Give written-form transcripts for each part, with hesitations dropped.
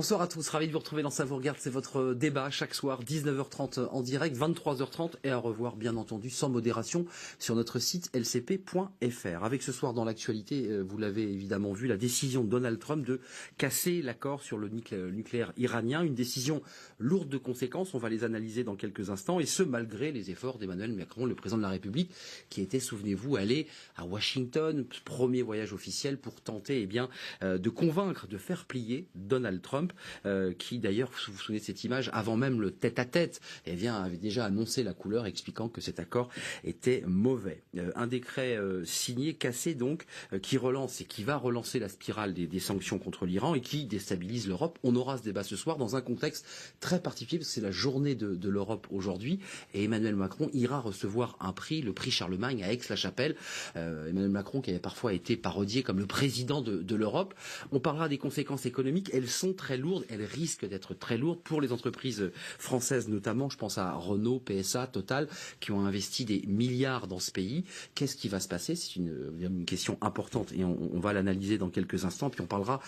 Bonsoir à tous, ravi de vous retrouver dans Ça vous regarde, c'est votre débat chaque soir, 19h30 en direct, 23h30 et à revoir bien entendu sans modération sur notre site lcp.fr. Avec ce soir dans l'actualité, vous l'avez évidemment vu, la décision de Donald Trump de casser l'accord sur le nucléaire iranien, une décision lourde de conséquences, on va les analyser dans quelques instants et ce malgré les efforts d'Emmanuel Macron, le président de la République, qui était, souvenez-vous, allé à Washington, premier voyage officiel pour tenter de convaincre, de faire plier Donald Trump. Qui d'ailleurs, vous vous souvenez de cette image, avant même le tête-à-tête, avait déjà annoncé la couleur, expliquant que cet accord était mauvais. Un décret signé, cassé donc, qui relance et qui va relancer la spirale des sanctions contre l'Iran et qui déstabilise l'Europe. On aura ce débat ce soir dans un contexte très particulier, parce que c'est la journée de l'Europe aujourd'hui, et Emmanuel Macron ira recevoir un prix, le prix Charlemagne à Aix-la-Chapelle. Emmanuel Macron qui avait parfois été parodié comme le président de l'Europe. On parlera des conséquences économiques, elles sont très lourdes, elles risquent d'être très lourdes pour les entreprises françaises notamment, je pense à Renault, PSA, Total, qui ont investi des milliards dans ce pays. Qu'est-ce qui va se passer? C'est une question importante et on va l'analyser dans quelques instants. Puis on parlera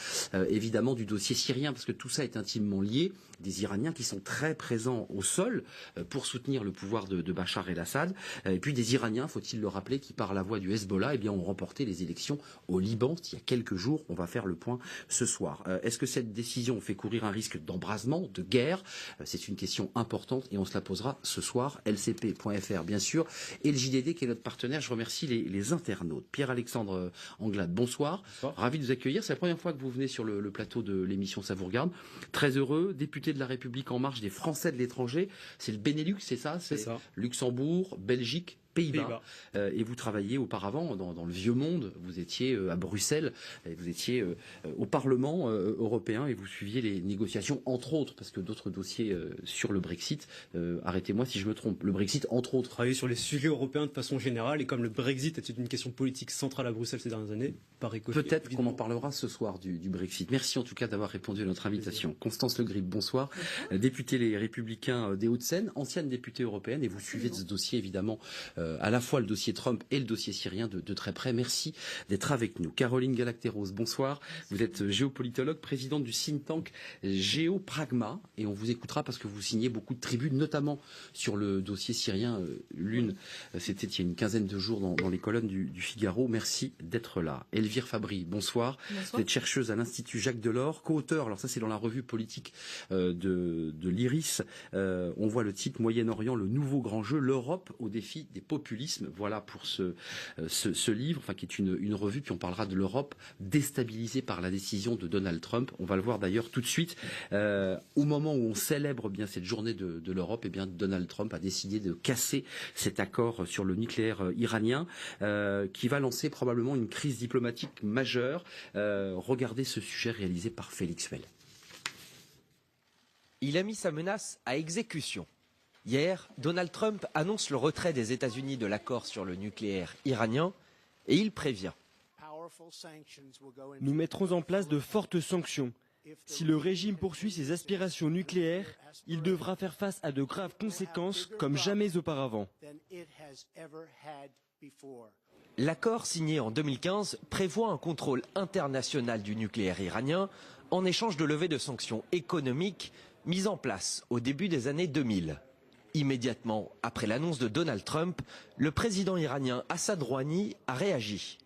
évidemment du dossier syrien, parce que tout ça est intimement lié. Des Iraniens qui sont très présents au sol pour soutenir le pouvoir de Bachar el-Assad. Et puis des Iraniens, faut-il le rappeler, qui par la voie du Hezbollah ont remporté les élections au Liban il y a quelques jours. On va faire le point ce soir. Est-ce que cette décision fait courir un risque d'embrasement, de guerre? C'est une question importante et on se la posera ce soir. lcp.fr bien sûr et le JDD qui est notre partenaire. Je remercie les internautes. Pierre-Alexandre Anglade, bonsoir. Ravi de vous accueillir. C'est la première fois que vous venez sur le plateau de l'émission Ça vous regarde. Très heureux. Député de la République En Marche des Français de l'étranger. C'est le Benelux, c'est ça? C'est ça. Luxembourg, Belgique, Pays-Bas. Et vous travailliez auparavant dans le vieux monde, vous étiez à Bruxelles, et vous étiez au Parlement européen et vous suiviez les négociations, entre autres, parce que d'autres dossiers sur le Brexit, arrêtez-moi si je me trompe, le Brexit entre autres. Travailler sur les sujets européens de façon générale, et comme le Brexit est une question politique centrale à Bruxelles ces dernières années, par ricochet. Peut-être qu'on en parlera ce soir du Brexit. Merci en tout cas d'avoir répondu à notre invitation. Constance Le Grip, bonsoir. Députée Les Républicains des Hauts-de-Seine, ancienne députée européenne, et vous suivez de ce dossier évidemment à la fois le dossier Trump et le dossier syrien de très près. Merci d'être avec nous. Caroline Galacteros, bonsoir. Vous êtes géopolitologue, présidente du think tank Géopragma, et on vous écoutera parce que vous signez beaucoup de tribunes, notamment sur le dossier syrien. L'une, c'était il y a une quinzaine de jours dans les colonnes du Figaro. Merci d'être là. Elvire Fabry, bonsoir. Vous êtes chercheuse à l'Institut Jacques Delors, co-auteur, alors ça c'est dans la revue politique de l'IRIS. On voit le titre Moyen-Orient, le nouveau grand jeu, l'Europe au défi des populismes. Voilà pour ce livre, enfin qui est une revue, puis on parlera de l'Europe déstabilisée par la décision de Donald Trump. On va le voir d'ailleurs tout de suite. Au moment où on célèbre bien cette journée de l'Europe, Donald Trump a décidé de casser cet accord sur le nucléaire iranien, qui va lancer probablement une crise diplomatique majeure. Regardez ce sujet réalisé par Félix Well. Il a mis sa menace à exécution. Hier, Donald Trump annonce le retrait des États-Unis de l'accord sur le nucléaire iranien et il prévient. Nous mettrons en place de fortes sanctions. Si le régime poursuit ses aspirations nucléaires, il devra faire face à de graves conséquences comme jamais auparavant. L'accord signé en 2015 prévoit un contrôle international du nucléaire iranien en échange de levée de sanctions économiques mises en place au début des années 2000. Immédiatement après l'annonce de Donald Trump, le président iranien Assad Rouhani a réagi.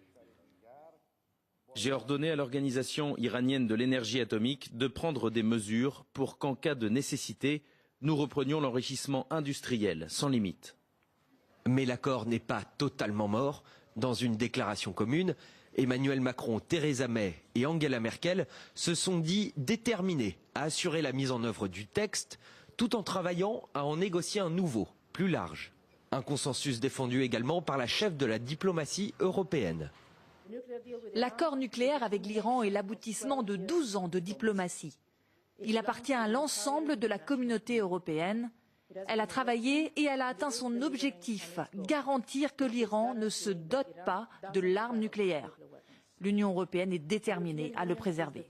J'ai ordonné à l'Organisation iranienne de l'énergie atomique de prendre des mesures pour qu'en cas de nécessité, nous reprenions l'enrichissement industriel sans limite. Mais l'accord n'est pas totalement mort. Dans une déclaration commune, Emmanuel Macron, Theresa May et Angela Merkel se sont dit déterminés à assurer la mise en œuvre du texte, tout en travaillant à en négocier un nouveau, plus large. Un consensus défendu également par la chef de la diplomatie européenne. L'accord nucléaire avec l'Iran est l'aboutissement de 12 ans de diplomatie. Il appartient à l'ensemble de la communauté européenne. Elle a travaillé et elle a atteint son objectif, garantir que l'Iran ne se dote pas de l'arme nucléaire. L'Union européenne est déterminée à le préserver.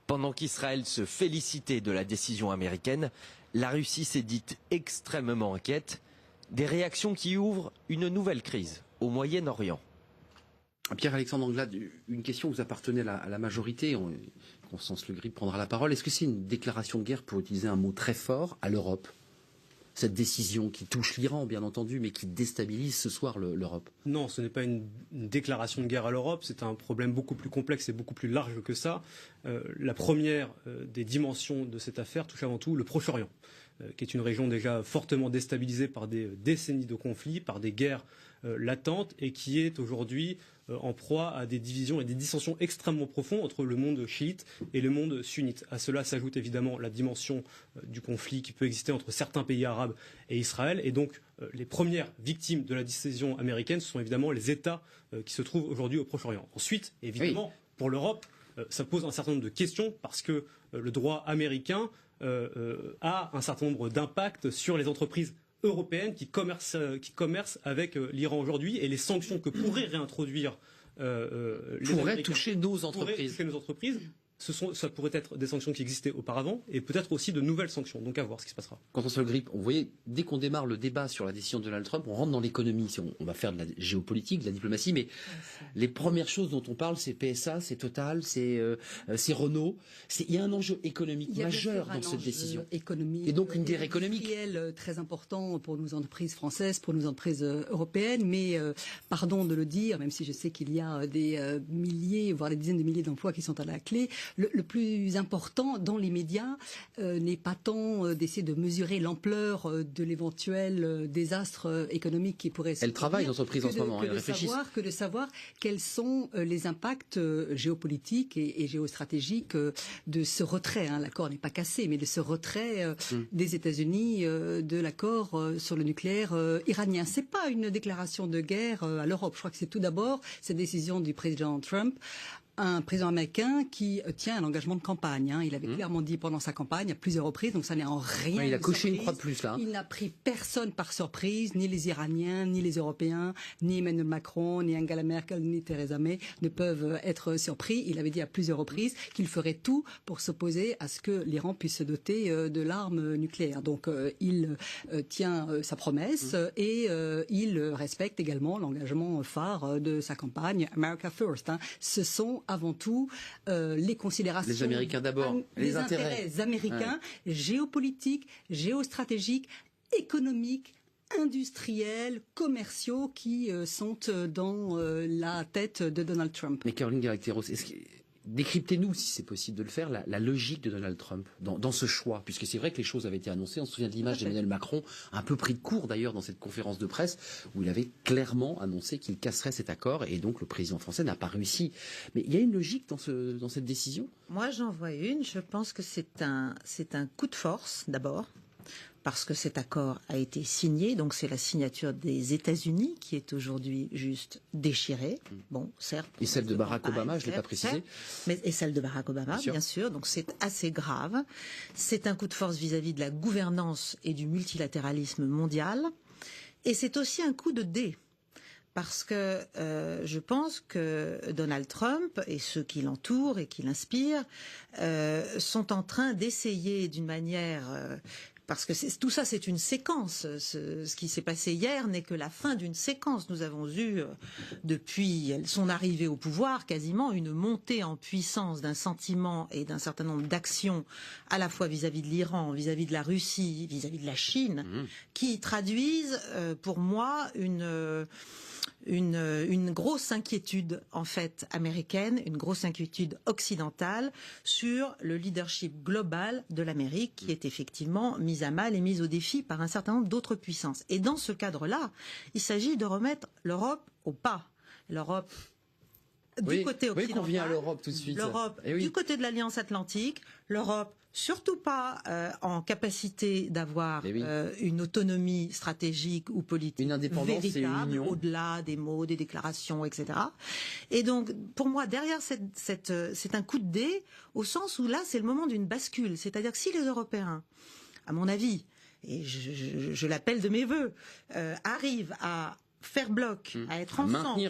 Pendant qu'Israël se félicitait de la décision américaine, la Russie s'est dite extrêmement inquiète. Des réactions qui ouvrent une nouvelle crise au Moyen-Orient. Pierre-Alexandre Anglade, une question, vous appartenez à la majorité, Constance Le Grip prendra la parole. Est-ce que c'est une déclaration de guerre, pour utiliser un mot très fort, à l'Europe ? Cette décision qui touche l'Iran, bien entendu, mais qui déstabilise ce soir l'Europe. Non, ce n'est pas une déclaration de guerre à l'Europe, c'est un problème beaucoup plus complexe et beaucoup plus large que ça. La première des dimensions de cette affaire touche avant tout le Proche-Orient, qui est une région déjà fortement déstabilisée par des décennies de conflits, par des guerres latentes, et qui est aujourd'hui en proie à des divisions et des dissensions extrêmement profondes entre le monde chiite et le monde sunnite. À cela s'ajoute évidemment la dimension du conflit qui peut exister entre certains pays arabes et Israël. Et donc les premières victimes de la décision américaine, ce sont évidemment les États qui se trouvent aujourd'hui au Proche-Orient. Ensuite, évidemment, pour l'Europe, ça pose un certain nombre de questions parce que le droit américain a un certain nombre d'impacts sur les entreprises européennes qui commercent avec l'Iran aujourd'hui, et les sanctions que pourraient réintroduire pourraient toucher nos entreprises. Ça pourrait être des sanctions qui existaient auparavant, et peut-être aussi de nouvelles sanctions. Donc à voir ce qui se passera. Quand on se le grippe, vous voyez, dès qu'on démarre le débat sur la décision de Donald Trump, on rentre dans l'économie. On va faire de la géopolitique, de la diplomatie, mais les premières choses dont on parle, c'est PSA, c'est Total, c'est Renault. Il y a un enjeu économique majeur dans cette décision. Et donc une guerre économique. Très important pour nos entreprises françaises, pour nos entreprises européennes, mais pardon de le dire, même si je sais qu'il y a des milliers, voire des dizaines de milliers d'emplois qui sont à la clé. Le plus important dans les médias n'est pas tant d'essayer de mesurer l'ampleur de l'éventuel désastre économique qui pourrait se produire. Elle travaille l'entreprise en ce moment, elle réfléchit. Que de savoir quels sont les impacts géopolitiques et géostratégiques de ce retrait. L'accord n'est pas cassé, mais de ce retrait des États-Unis de l'accord sur le nucléaire iranien. C'est pas une déclaration de guerre à l'Europe. Je crois que c'est tout d'abord cette décision du président Trump, un président américain qui tient un engagement de campagne. Il avait clairement dit pendant sa campagne à plusieurs reprises, donc ça n'est en rien. Il a coché une croix de plus là. Il n'a pris personne par surprise, ni les Iraniens, ni les Européens, ni Emmanuel Macron, ni Angela Merkel, ni Theresa May ne peuvent être surpris. Il avait dit à plusieurs reprises qu'il ferait tout pour s'opposer à ce que l'Iran puisse se doter de l'arme nucléaire. Donc il tient sa promesse et il respecte également l'engagement phare de sa campagne America First. Ce sont avant tout les considérations... Les Américains d'abord, les intérêts américains, géopolitiques, géostratégiques, économiques, industriels, commerciaux qui sont dans la tête de Donald Trump. Mais Caroline Galacteros, décryptez-nous, si c'est possible de le faire, la logique de Donald Trump dans ce choix, puisque c'est vrai que les choses avaient été annoncées. On se souvient de l'image d'Emmanuel Macron, un peu pris de court d'ailleurs dans cette conférence de presse, où il avait clairement annoncé qu'il casserait cet accord, et donc le président français n'a pas réussi. Mais il y a une logique dans cette décision ? Moi, j'en vois une. Je pense que c'est un coup de force, d'abord, parce que cet accord a été signé, donc c'est la signature des États-Unis qui est aujourd'hui juste déchirée. Bon, certes. Et celle de Barack Obama, je ne l'ai pas précisé. Et celle de Barack Obama, bien sûr. Donc c'est assez grave. C'est un coup de force vis-à-vis de la gouvernance et du multilatéralisme mondial. Et c'est aussi un coup de dé. Parce que je pense que Donald Trump et ceux qui l'entourent et qui l'inspirent sont en train d'essayer d'une manière... parce que tout ça, c'est une séquence. Ce qui s'est passé hier n'est que la fin d'une séquence. Nous avons eu, depuis son arrivée au pouvoir, quasiment une montée en puissance d'un sentiment et d'un certain nombre d'actions, à la fois vis-à-vis de l'Iran, vis-à-vis de la Russie, vis-à-vis de la Chine, qui traduisent, pour moi, une grosse inquiétude en fait américaine, une grosse inquiétude occidentale sur le leadership global de l'Amérique qui est effectivement mise à mal et mise au défi par un certain nombre d'autres puissances. Et dans ce cadre-là, il s'agit de remettre l'Europe au pas. L'Europe du côté occidental, qu'on vient à l'Europe tout de suite. L'Europe du côté de l'Alliance Atlantique, l'Europe surtout pas en capacité d'avoir une autonomie stratégique ou politique une indépendance véritable, et une union. au-delà des mots, des déclarations, etc. Et donc, pour moi, derrière c'est un coup de dé, au sens où là, c'est le moment d'une bascule. C'est-à-dire que si les Européens, à mon avis, et je l'appelle de mes vœux, arrivent à faire bloc, à être ensemble,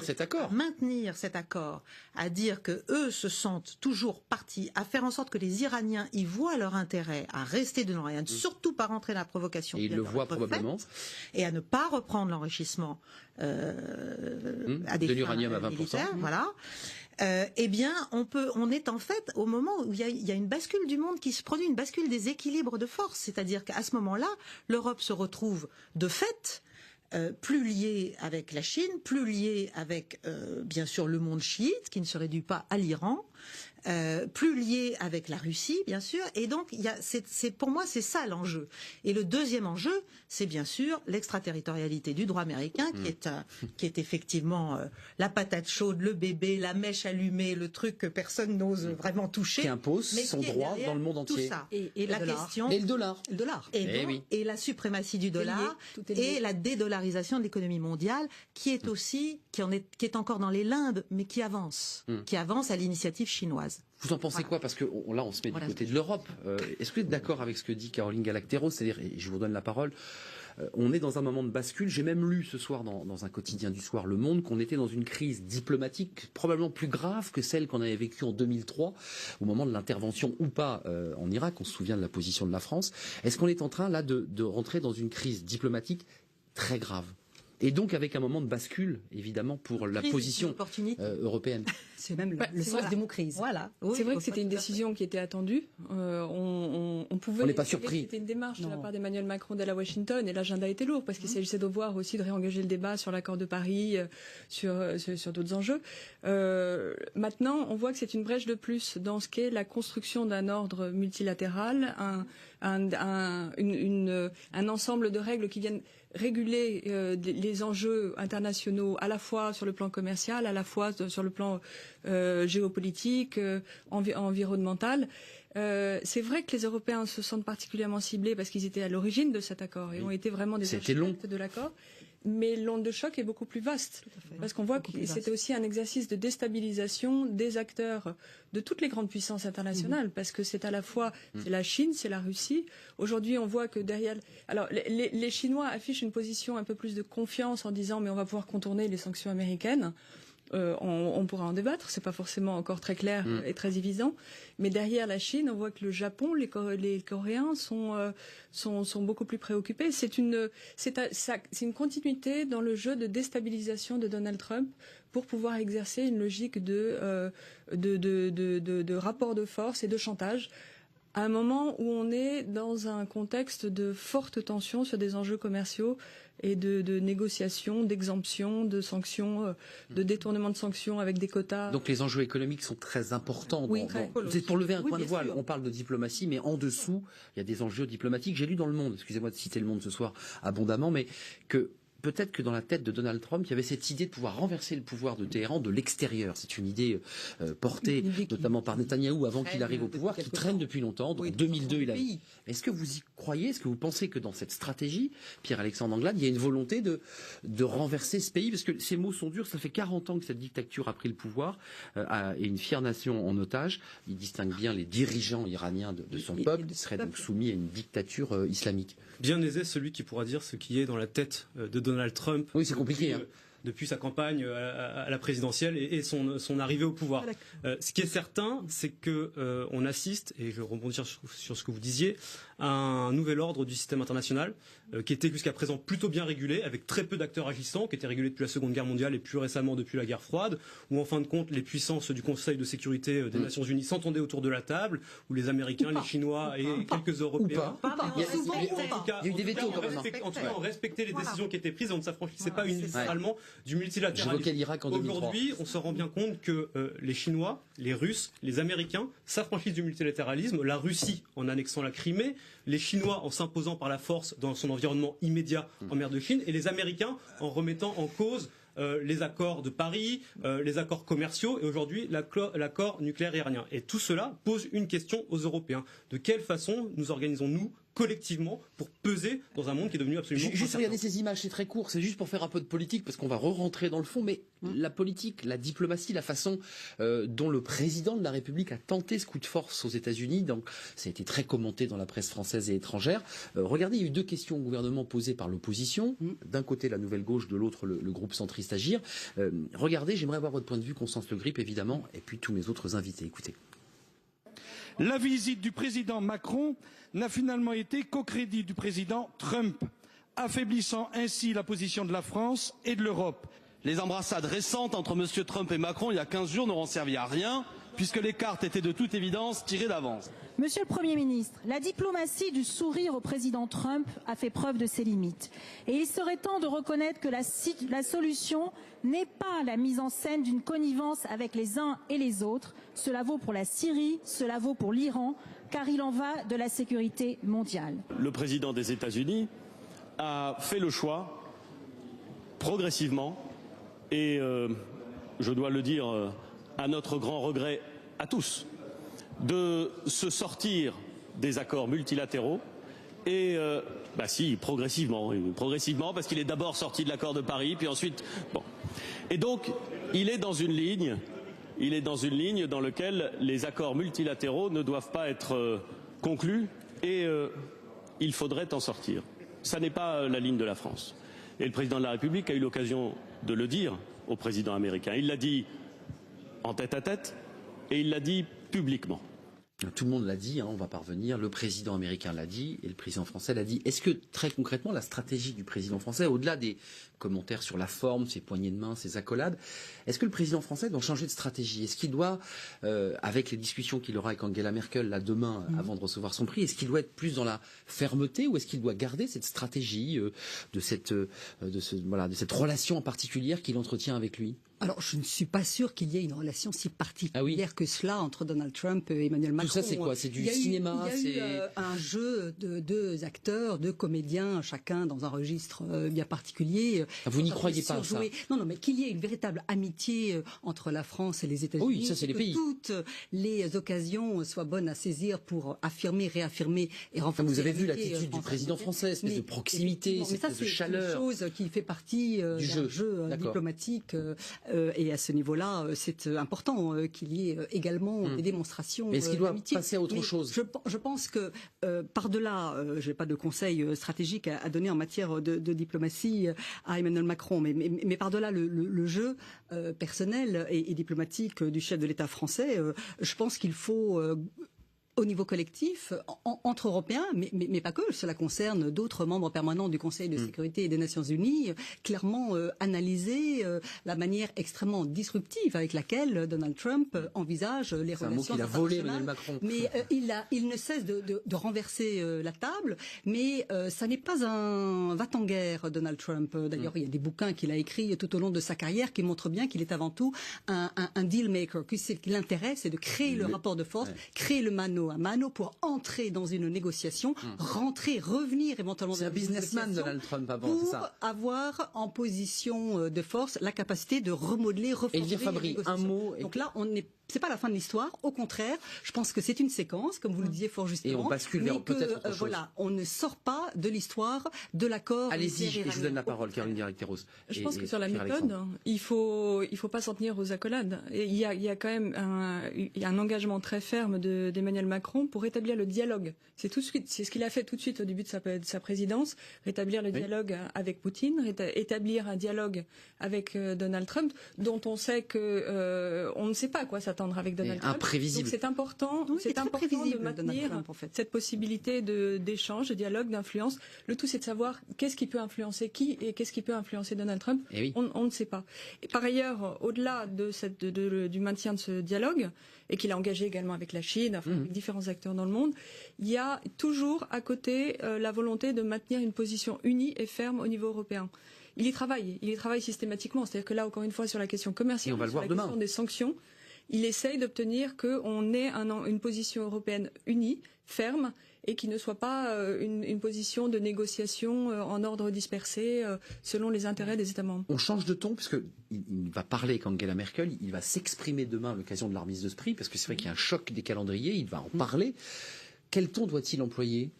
maintenir cet accord, à dire que eux se sentent toujours partis, à faire en sorte que les Iraniens y voient leur intérêt à rester de l'Orient, surtout pas rentrer dans la provocation. Et ils le voient probablement. Et à ne pas reprendre l'enrichissement à des de l'uranium à 20%. Militaires, voilà. Eh bien, on est en fait au moment où il y a une bascule du monde qui se produit, une bascule des équilibres de force. C'est-à-dire qu'à ce moment-là, l'Europe se retrouve de fait plus liée avec la Chine, plus liée avec, bien sûr, le monde chiite, qui ne se réduit pas à l'Iran, plus liée avec la Russie, bien sûr. Et donc, pour moi, c'est ça l'enjeu. Et le deuxième enjeu, c'est bien sûr l'extraterritorialité du droit américain, qui est effectivement la patate chaude, le bébé, la mèche allumée, le truc que personne n'ose vraiment toucher. Qui impose son droit dans le monde entier. Tout ça. Et la question. Et le dollar. Le dollar. Et la suprématie du dollar et la dédollarisation de l'économie mondiale, qui est encore dans les limbes, mais qui avance à l'initiative chinoise. Vous en pensez quoi? Parce que là, on se met du côté de l'Europe. Est-ce que vous êtes d'accord avec ce que dit Caroline Galacteros? C'est-à-dire, et je vous donne la parole, on est dans un moment de bascule. J'ai même lu ce soir dans un quotidien du soir, Le Monde, qu'on était dans une crise diplomatique probablement plus grave que celle qu'on avait vécue en 2003, au moment de l'intervention ou pas en Irak. On se souvient de la position de la France. Est-ce qu'on est en train là de rentrer dans une crise diplomatique très grave? Et donc avec un moment de bascule, évidemment, pour la position européenne. C'est même le sens des mots crises. Voilà. Oui, c'est vrai que c'était une décision qui était attendue. On n'est pas surpris. C'était une démarche de la part d'Emmanuel Macron d'aller à Washington, et l'agenda était lourd, parce qu'il s'agissait de voir aussi de réengager le débat sur l'accord de Paris, sur d'autres enjeux. Maintenant, on voit que c'est une brèche de plus dans ce qu'est la construction d'un ordre multilatéral, un ensemble de règles qui viennent réguler les enjeux internationaux, à la fois sur le plan commercial, à la fois sur le plan géopolitique, environnemental. C'est vrai que les Européens se sentent particulièrement ciblés parce qu'ils étaient à l'origine de cet accord et ont été vraiment des architectes de l'accord. Mais l'onde de choc est beaucoup plus vaste, parce qu'on voit que c'était aussi un exercice de déstabilisation des acteurs de toutes les grandes puissances internationales, parce que c'est à la fois c'est la Chine, c'est la Russie. Aujourd'hui, on voit que derrière, alors les Chinois affichent une position un peu plus de confiance en disant mais on va pouvoir contourner les sanctions américaines. On pourra en débattre, c'est pas forcément encore très clair et très évident, mais derrière la Chine, on voit que le Japon, les Coréens sont beaucoup plus préoccupés. C'est une continuité dans le jeu de déstabilisation de Donald Trump pour pouvoir exercer une logique de rapport de force et de chantage, à un moment où on est dans un contexte de forte tension sur des enjeux commerciaux et de négociations, d'exemptions, de sanctions, de détournement de sanctions avec des quotas. Donc les enjeux économiques sont très importants. C'est pour lever un coin de voile. On parle de diplomatie, mais en dessous, il y a des enjeux diplomatiques. J'ai lu dans Le Monde, excusez-moi de citer Le Monde ce soir abondamment, mais que peut-être que dans la tête de Donald Trump, il y avait cette idée de pouvoir renverser le pouvoir de Téhéran de l'extérieur. C'est une idée portée notamment par Netanyahou avant qu'il arrive au pouvoir, qui traîne depuis longtemps. En 2002, il a... Est-ce que vous y croyez? Est-ce que vous pensez que dans cette stratégie, Pierre-Alexandre Anglade, il y a une volonté de renverser ce pays? Parce que ces mots sont durs. Ça fait 40 ans que cette dictature a pris le pouvoir et une fière nation en otage. Il distingue bien les dirigeants iraniens de son peuple, qui seraient donc soumis à une dictature islamique. Bien aisé celui qui pourra dire ce qui est dans la tête de Donald Trump. Oui, c'est compliqué. Depuis sa campagne à la présidentielle et son arrivée au pouvoir. Ce qui est certain, c'est que on assiste, et je rebondis sur ce que vous disiez, à un nouvel ordre du système international qui était jusqu'à présent plutôt bien régulé, avec très peu d'acteurs agissants, qui était régulé depuis la Seconde Guerre mondiale et plus récemment depuis la guerre froide, où en fin de compte les puissances du Conseil de sécurité des Nations Unies s'entendaient autour de la table, où les Américains, les Chinois et quelques Européens... Il y a eu des vétos quand même. En tout cas, on respectait les décisions qui étaient prises, on ne s'affranchissait pas unilatéralement du multilatéralisme. J'évoquais l'Irak en 2003. Aujourd'hui, on se rend bien compte que les Chinois, les Russes, les Américains s'affranchissent du multilatéralisme, la Russie en annexant la Crimée, les Chinois en s'imposant par la force dans son environnement immédiat en mer de Chine, et les Américains en remettant en cause les accords de Paris, les accords commerciaux et aujourd'hui l'accord nucléaire iranien. Et tout cela pose une question aux Européens. De quelle façon nous organisons-nous collectivement pour peser dans un monde qui est devenu absolument Juste incertain. regarder ces images, c'est très court, c'est juste pour faire un peu de politique, parce qu'on va re-rentrer dans le fond, mais la politique, la diplomatie, la façon dont le président de la République a tenté ce coup de force aux États-Unis, donc ça a été très commenté dans la presse française et étrangère. Regardez, il y a eu 2 questions au gouvernement posées par l'opposition, d'un côté la Nouvelle Gauche, de l'autre le groupe centriste Agir. Regardez, j'aimerais avoir votre point de vue, Constance Le Grip évidemment, et puis tous mes autres invités. Écoutez. La visite du président Macron n'a finalement été qu'au crédit du président Trump, affaiblissant ainsi la position de la France et de l'Europe. Les embrassades récentes entre M. Trump et Macron il y a 15 jours n'auront servi à rien, puisque les cartes étaient de toute évidence tirées d'avance. Monsieur le Premier ministre, la diplomatie du sourire au président Trump a fait preuve de ses limites. Et il serait temps de reconnaître que la solution n'est pas la mise en scène d'une connivence avec les uns et les autres. Cela vaut pour la Syrie, cela vaut pour l'Iran, car il en va de la sécurité mondiale. Le président des États-Unis a fait le choix, progressivement, et je dois le dire à notre grand regret à tous, de se sortir des accords multilatéraux et progressivement parce qu'il est d'abord sorti de l'accord de Paris puis ensuite et donc il est dans une ligne dans laquelle les accords multilatéraux ne doivent pas être conclus et il faudrait en sortir. Ça n'est pas la ligne de la France et le président de la République a eu l'occasion de le dire au président américain. Il l'a dit en tête-à-tête et il l'a dit publiquement. Tout le monde l'a dit, on va parvenir, le président américain l'a dit et le président français l'a dit. Est-ce que très concrètement la stratégie du président français, au-delà des commentaires sur la forme, ses poignées de main, ses accolades, est-ce que le président français doit changer de stratégie? Est-ce qu'il doit, avec les discussions qu'il aura avec Angela Merkel là demain avant de recevoir son prix, est-ce qu'il doit être plus dans la fermeté ou est-ce qu'il doit garder cette stratégie de cette relation en particulier qu'il entretient avec lui? Alors, je ne suis pas sûr qu'il y ait une relation si particulière que cela entre Donald Trump et Emmanuel Macron. Tout ça, c'est quoi? C'est du cinéma? Il y a eu un jeu de 2 acteurs, 2 comédiens, chacun dans un registre bien particulier. Vous n'y croyez pas, ça? Non, mais qu'il y ait une véritable amitié entre la France et les États-Unis. Oui, ça, c'est les pays. Que toutes les occasions soient bonnes à saisir pour affirmer, réaffirmer et renforcer. Vous avez vu l'attitude du président français, espèce de proximité, cette espèce de chaleur. C'est une chose qui fait partie du jeu diplomatique. Et à ce niveau-là, c'est important qu'il y ait également des démonstrations. Mais est-ce qu'il doit passer à autre chose? Je pense que par-delà, je n'ai pas de conseil stratégique à donner en matière de diplomatie à Emmanuel Macron, mais par-delà le jeu personnel et diplomatique du chef de l'État français, je pense qu'il faut au niveau collectif, entre Européens, mais pas que, cela concerne d'autres membres permanents du Conseil de sécurité des Nations Unies, clairement analyser la manière extrêmement disruptive avec laquelle Donald Trump envisage les relations internationales. C'est un mot qu'il a volé, Emmanuel Macron. Mais il ne cesse de renverser la table, mais ça n'est pas un va-t-en-guerre, Donald Trump. D'ailleurs, il y a des bouquins qu'il a écrits tout au long de sa carrière qui montrent bien qu'il est avant tout un deal maker, que ce qui l'intéresse, c'est de créer le rapport de force, créer le mano à mano pour entrer dans une négociation, rentrer, revenir éventuellement dans une négociation. C'est un businessman, Donald Trump, avant, c'est ça. Pour avoir en position de force la capacité de remodeler, reformuler. Elvire Fabry, un mot. Donc là, c'est pas la fin de l'histoire. Au contraire, je pense que c'est une séquence, comme vous le disiez fort justement. Et on bascule vers peut-être autre chose. Voilà, on ne sort pas de l'histoire de l'accord. Allez-y, je vous donne la parole, Caroline Dierek-Terros. Je pense que sur la méthode, il faut pas s'en tenir aux accolades. Et il y a quand même un engagement très ferme d'Emmanuel Macron pour rétablir le dialogue. C'est ce qu'il a fait tout de suite au début de sa présidence, rétablir le dialogue avec Poutine, établir un dialogue avec Donald Trump, dont on sait que on ne sait pas à quoi s'attendre avec Donald Trump. Imprévisible. Donc c'est important de maintenir Trump, en fait. cette possibilité d'échange, de dialogue, d'influence. Le tout, c'est de savoir qu'est-ce qui peut influencer qui et qu'est-ce qui peut influencer Donald Trump. On ne sait pas. Et par ailleurs, au-delà du maintien de ce dialogue, et qu'il a engagé également avec la Chine, avec différents acteurs dans le monde, il y a toujours à côté la volonté de maintenir une position unie et ferme au niveau européen. Il y travaille systématiquement. C'est-à-dire que là, encore une fois, sur la question commerciale, sur la question des sanctions, il essaye d'obtenir qu'on ait une position européenne unie, ferme, et qui ne soit pas une position de négociation en ordre dispersé selon les intérêts des États membres. On change de ton, puisqu'il va parler avec Angela Merkel, il va s'exprimer demain à l'occasion de la remise de ce prix, parce que c'est vrai qu'il y a un choc des calendriers, il va en parler. Quel ton doit-il employer ?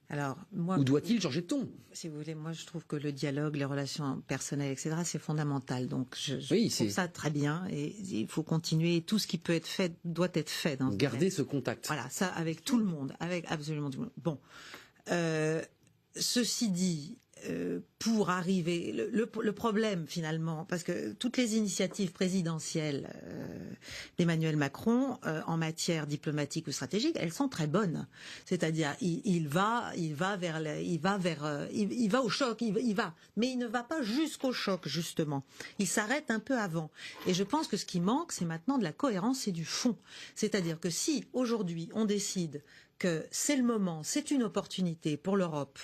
Alors, moi, ou doit-il changer de ton? Si vous voulez, moi je trouve que le dialogue, les relations personnelles, etc., c'est fondamental. Donc je trouve ça très bien et il faut continuer. Tout ce qui peut être fait doit être fait. Garder ce contact. Voilà, ça avec tout le monde, avec absolument tout le monde. Bon, ceci dit, pour arriver, le problème finalement, parce que toutes les initiatives présidentielles d'Emmanuel Macron en matière diplomatique ou stratégique, elles sont très bonnes. C'est-à-dire, il va au choc, mais il ne va pas jusqu'au choc justement. Il s'arrête un peu avant. Et je pense que ce qui manque, c'est maintenant de la cohérence et du fond. C'est-à-dire que si aujourd'hui on décide que c'est le moment, c'est une opportunité pour l'Europe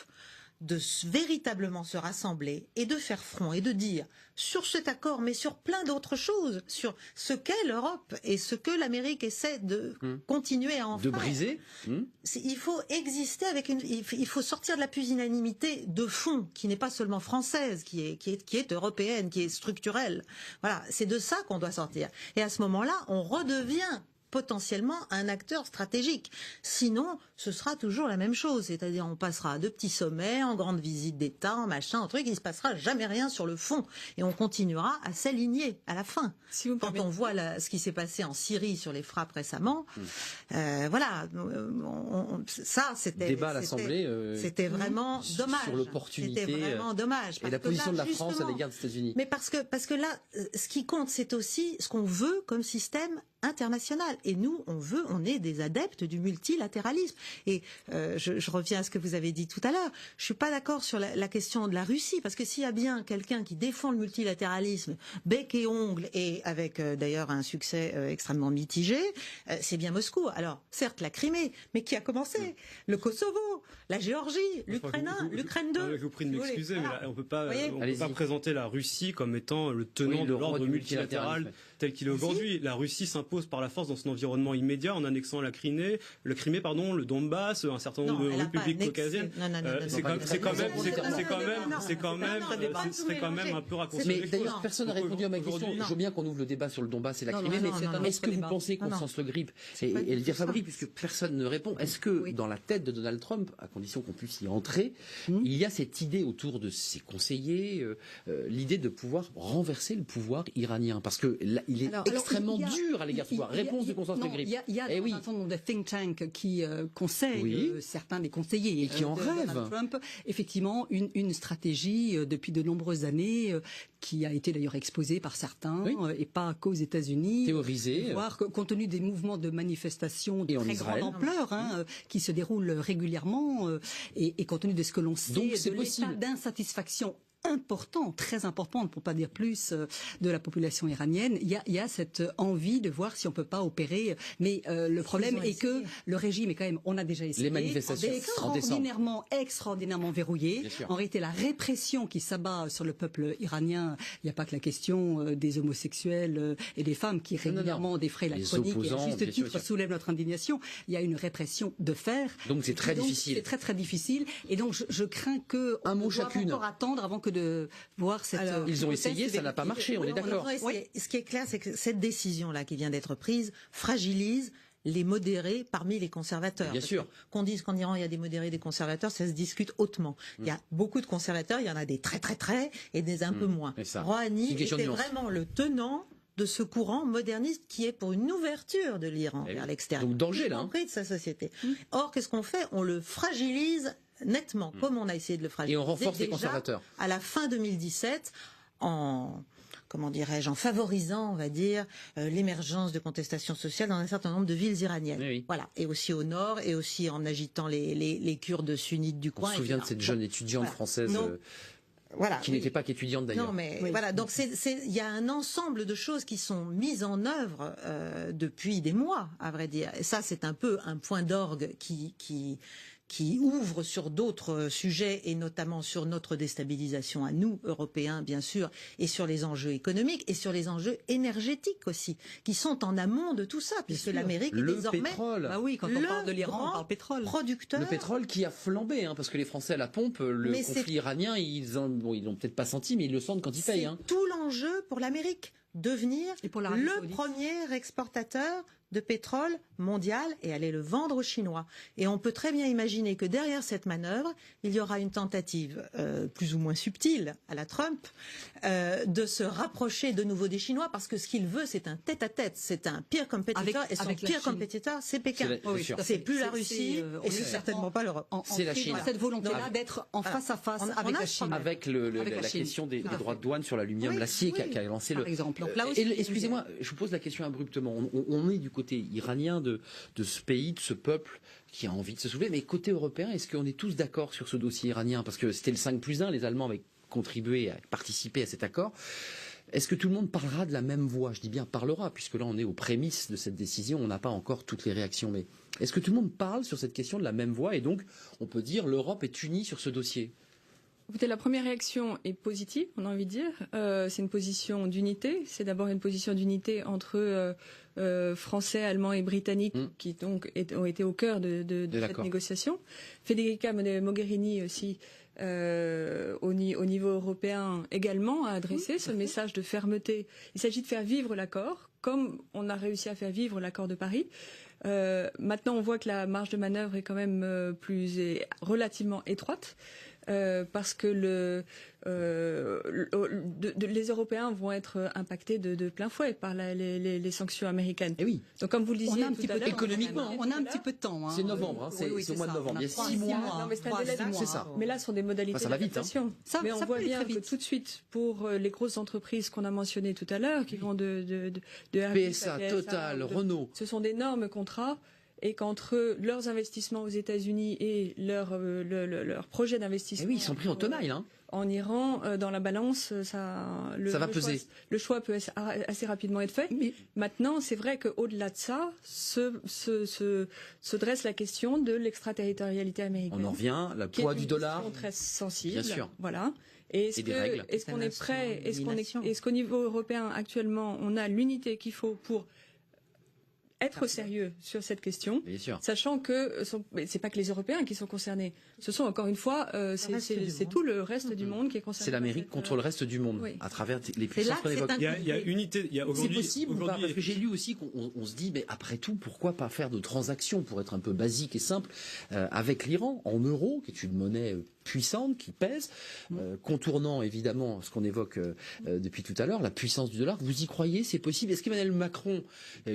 de véritablement se rassembler et de faire front et de dire sur cet accord, mais sur plein d'autres choses, sur ce qu'est l'Europe et ce que l'Amérique essaie de continuer à en faire. De briser. Il faut exister avec il faut sortir de la pusillanimité de fond qui n'est pas seulement française, qui est européenne, qui est structurelle. Voilà, c'est de ça qu'on doit sortir. Et à ce moment-là, on redevient potentiellement un acteur stratégique. Sinon, ce sera toujours la même chose. C'est-à-dire, on passera de petits sommets, en grandes visites d'État, en machin, en truc, il ne se passera jamais rien sur le fond. Et on continuera à s'aligner à la fin. Quand on voit ce qui s'est passé en Syrie sur les frappes récemment, voilà, ça, c'était... Débat à l'Assemblée. C'était vraiment dommage. Sur l'opportunité. C'était vraiment dommage. Et la position de la France à l'égard des États-Unis. Mais parce que là, ce qui compte, c'est aussi ce qu'on veut comme système international. Et nous, on est des adeptes du multilatéralisme. Et je reviens à ce que vous avez dit tout à l'heure. Je suis pas d'accord sur la question de la Russie, parce que s'il y a bien quelqu'un qui défend le multilatéralisme bec et ongle, et avec d'ailleurs un succès extrêmement mitigé, c'est bien Moscou. Alors, certes, la Crimée, mais qui a commencé? Le Kosovo, la Géorgie, l'Ukraine 1, l'Ukraine 2. Je vous prie de m'excuser, mais là, on peut pas présenter la Russie comme étant le tenant de l'ordre multilatéral tel qu'il est aujourd'hui. La Russie s'impose par la force dans son environnement immédiat en annexant la Crimée, le Donbass, un certain nombre de républiques caucasiennes. C'est quand même un peu raccourci. Mais d'ailleurs, personne n'a répondu à ma question. Je veux bien qu'on ouvre le débat sur le Donbass et la Crimée, mais est-ce que vous pensez, Constance Le Grip et Elvire Fabry, puisque personne ne répond, est-ce que dans la tête de Donald Trump, à condition qu'on puisse y entrer, il y a cette idée autour de ses conseillers, l'idée de pouvoir renverser le pouvoir iranien? Parce que il est extrêmement dur à l'égard de pouvoir. Réponse de Constance Le Grip. Il y a un certain nombre de think tanks qui conseillent certains des conseillers et qui en rêvent. Donald Trump, effectivement, une stratégie depuis de nombreuses années qui a été d'ailleurs exposée par certains et pas qu'aux États-Unis. Théorisée. Voire compte tenu des mouvements de manifestation de très grande ampleur qui se déroulent régulièrement et compte tenu de ce que l'on sait de l'état d'insatisfaction important, très important, pour pas dire plus, de la population iranienne. Il y a cette envie de voir si on peut pas opérer. Mais le problème est que le régime est quand même, on a déjà essayé, les manifestations extraordinairement verrouillé. En réalité, la répression qui s'abat sur le peuple iranien, il n'y a pas que la question des homosexuels et des femmes qui régulièrement défraient la chronique et à juste titre soulèvent notre indignation. Il y a une répression de fer. Donc c'est très difficile. C'est très difficile. Et donc je crains que un mot chacune. Encore attendre avant que de voir cette... Alors, ils ont essayé, ça n'a pas marché, on est d'accord. Ce qui est clair, c'est que cette décision-là qui vient d'être prise fragilise les modérés parmi les conservateurs. Bien sûr. Qu'on dise qu'en Iran, il y a des modérés et des conservateurs, ça se discute hautement. Il y a beaucoup de conservateurs, il y en a des très et des un peu moins. Rouhani était vraiment le tenant de ce courant moderniste qui est pour une ouverture de l'Iran vers l'extérieur. Donc danger, là. Y compris de sa société. Or, qu'est-ce qu'on fait? On le fragilise nettement, comme on a essayé de le fragiliser. Et on renforce les conservateurs. À la fin 2017, en favorisant, on va dire, l'émergence de contestations sociales dans un certain nombre de villes iraniennes. Voilà. Et aussi au nord, et aussi en agitant les Kurdes sunnites du coin. On se souvient de cette jeune étudiante française. Qui n'était pas qu'étudiante d'ailleurs. Non, mais voilà. Donc il y a un ensemble de choses qui sont mises en œuvre depuis des mois, à vrai dire. Et ça, c'est un peu un point d'orgue qui ouvre sur d'autres sujets et notamment sur notre déstabilisation à nous, Européens, bien sûr, et sur les enjeux économiques et sur les enjeux énergétiques aussi, qui sont en amont de tout ça, puisque l'Amérique est désormais pétrole. Bah oui, quand on parle de l'Iran, on parle pétrole. Producteur. Le pétrole qui a flambé, parce que les Français à la pompe, le conflit iranien, ils l'ont peut-être pas senti, mais ils le sentent quand ils payent. Tout enjeu pour l'Amérique, devenir le premier exportateur de pétrole mondial et aller le vendre aux Chinois. Et on peut très bien imaginer que derrière cette manœuvre, il y aura une tentative plus ou moins subtile à la Trump de se rapprocher de nouveau des Chinois, parce que ce qu'il veut, c'est un tête-à-tête, c'est un peer competitor, et son peer competitor, c'est Pékin. C'est plus la Russie et c'est certainement pas l'Europe. C'est la Chine. Cette volonté-là d'être en face à face avec la Chine. Avec la question des droits de douane sur l'aluminium, l'acier qu'a lancé le... exemple. Excusez-moi, je vous pose la question abruptement. On est du côté iranien de ce pays, de ce peuple qui a envie de se soulever. Mais côté européen, est-ce qu'on est tous d'accord sur ce dossier iranien? Parce que c'était le 5+1, les Allemands avaient contribué à participer à cet accord. Est-ce que tout le monde parlera de la même voix? Je dis bien parlera, puisque là on est aux prémices de cette décision, on n'a pas encore toutes les réactions. Mais est-ce que tout le monde parle sur cette question de la même voix? Et donc, on peut dire l'Europe est unie sur ce dossier? Écoutez, la première réaction est positive, on a envie de dire. C'est une position d'unité. C'est d'abord une position d'unité entre Français, Allemands et Britanniques qui donc ont été au cœur de cette négociation. Federica Mogherini aussi, au niveau européen également, a adressé ce message de fermeté. Il s'agit de faire vivre l'accord, comme on a réussi à faire vivre l'accord de Paris. Maintenant, on voit que la marge de manœuvre est quand même relativement étroite. Parce que les Européens vont être impactés de plein fouet par les sanctions américaines. Et oui. Donc, comme vous le disiez, économiquement, on a un petit peu de temps. C'est novembre, c'est au mois de novembre. Il y a 6 mois. Non, mais c'est ça. Mais là, ce sont des modalités d'adaptation. Mais on voit bien que tout de suite, pour les grosses entreprises qu'on a mentionnées tout à l'heure, qui vont de PSA, Total, Renault, ce sont d'énormes contrats. Et qu'entre leurs investissements aux États-Unis et leur projet d'investissement, ils sont pris en tenaille, hein. En Iran, dans la balance, ça va peser. Le choix peut assez rapidement être fait. Mais maintenant, c'est vrai qu'au-delà de ça, se dresse la question de l'extraterritorialité américaine. On en revient, le poids du dollar. Qui est une question très sensible. Bien sûr. Voilà. Et est-ce qu'on est prêt, est-ce qu'au niveau européen actuellement, on a l'unité qu'il faut pour être sérieux sur cette question, sachant que c'est pas que les Européens qui sont concernés. Ce sont encore une fois, c'est tout le reste du monde qui est concerné. C'est l'Amérique contre le reste du monde, à travers les puissances qu'on évoque. Il y a unité. C'est possible ou pas? Parce que j'ai lu aussi qu'on se dit, mais après tout, pourquoi pas faire de transactions, pour être un peu basique et simple, avec l'Iran en euros, qui est une monnaie puissante, qui pèse, contournant évidemment ce qu'on évoque depuis tout à l'heure, la puissance du dollar. Vous y croyez? C'est possible? Est-ce qu'Emmanuel Macron,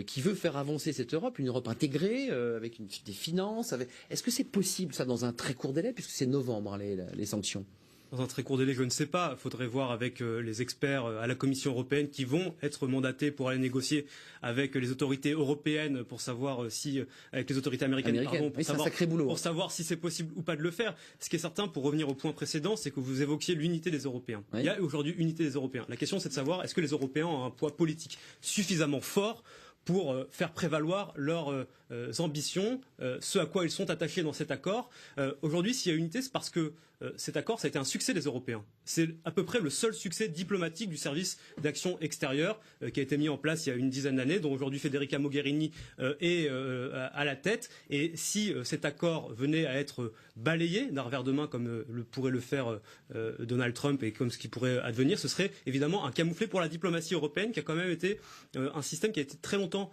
qui veut faire avancer cette Europe, une Europe intégrée, avec des finances, est-ce que c'est possible ça dans un très court délai, puisque c'est novembre, hein, les sanctions? Dans un très court délai, je ne sais pas. Il faudrait voir avec les experts à la Commission européenne qui vont être mandatés pour aller négocier avec les autorités européennes pour savoir si, avec les autorités américaines, pardon, c'est un sacré boulot, pour savoir si c'est possible ou pas de le faire. Ce qui est certain, pour revenir au point précédent, c'est que vous évoquiez l'unité des Européens. Oui. Il y a aujourd'hui unité des Européens. La question, c'est de savoir est-ce que les Européens ont un poids politique suffisamment fort pour faire prévaloir leurs ambitions, ce à quoi ils sont attachés dans cet accord. Aujourd'hui, s'il y a unité, c'est parce que cet accord, ça a été un succès des Européens. C'est à peu près le seul succès diplomatique du service d'action extérieure qui a été mis en place il y a une dizaine d'années, dont aujourd'hui Federica Mogherini est à la tête. Et si cet accord venait à être balayé d'un revers de main, comme pourrait le faire Donald Trump et comme ce qui pourrait advenir, ce serait évidemment un camouflet pour la diplomatie européenne, qui a quand même été un système qui a été très longtemps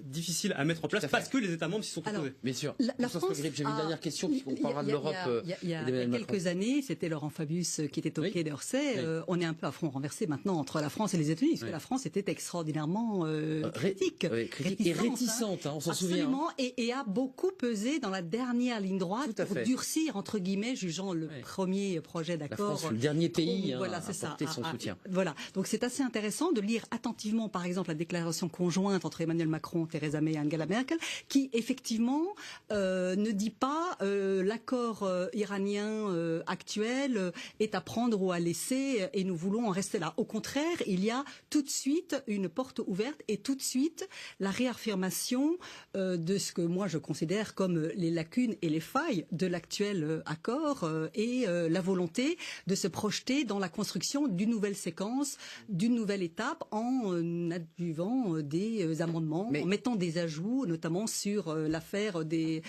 difficile à mettre en place, parce que les États membres s'y sont opposés. Bien sûr. La France, j'ai une dernière question, puisqu'on parlera de l'Europe. Il y a quelques années, c'était Laurent Fabius qui était au Quai d'Orsay. On est un peu à front renversé maintenant entre la France et les États-Unis, parce que la France était extraordinairement critique. Et réticente, on s'en souvient. Absolument, et a beaucoup pesé dans la dernière ligne droite pour durcir, entre guillemets, jugeant le premier projet d'accord. La France, le dernier pays à apporter son soutien. Voilà, donc c'est assez intéressant de lire attentivement, par exemple, la déclaration conjointe entre Emmanuel Macron, Theresa May et Angela Merkel, qui effectivement ne dit pas l'accord iranien actuel est à prendre ou à laisser et nous voulons en rester là. Au contraire, il y a tout de suite une porte ouverte et tout de suite la réaffirmation de ce que moi je considère comme les lacunes et les failles de l'actuel accord et la volonté de se projeter dans la construction d'une nouvelle séquence, d'une nouvelle étape en adjuvant des amendements, en mettant des ajouts, notamment sur l'affaire des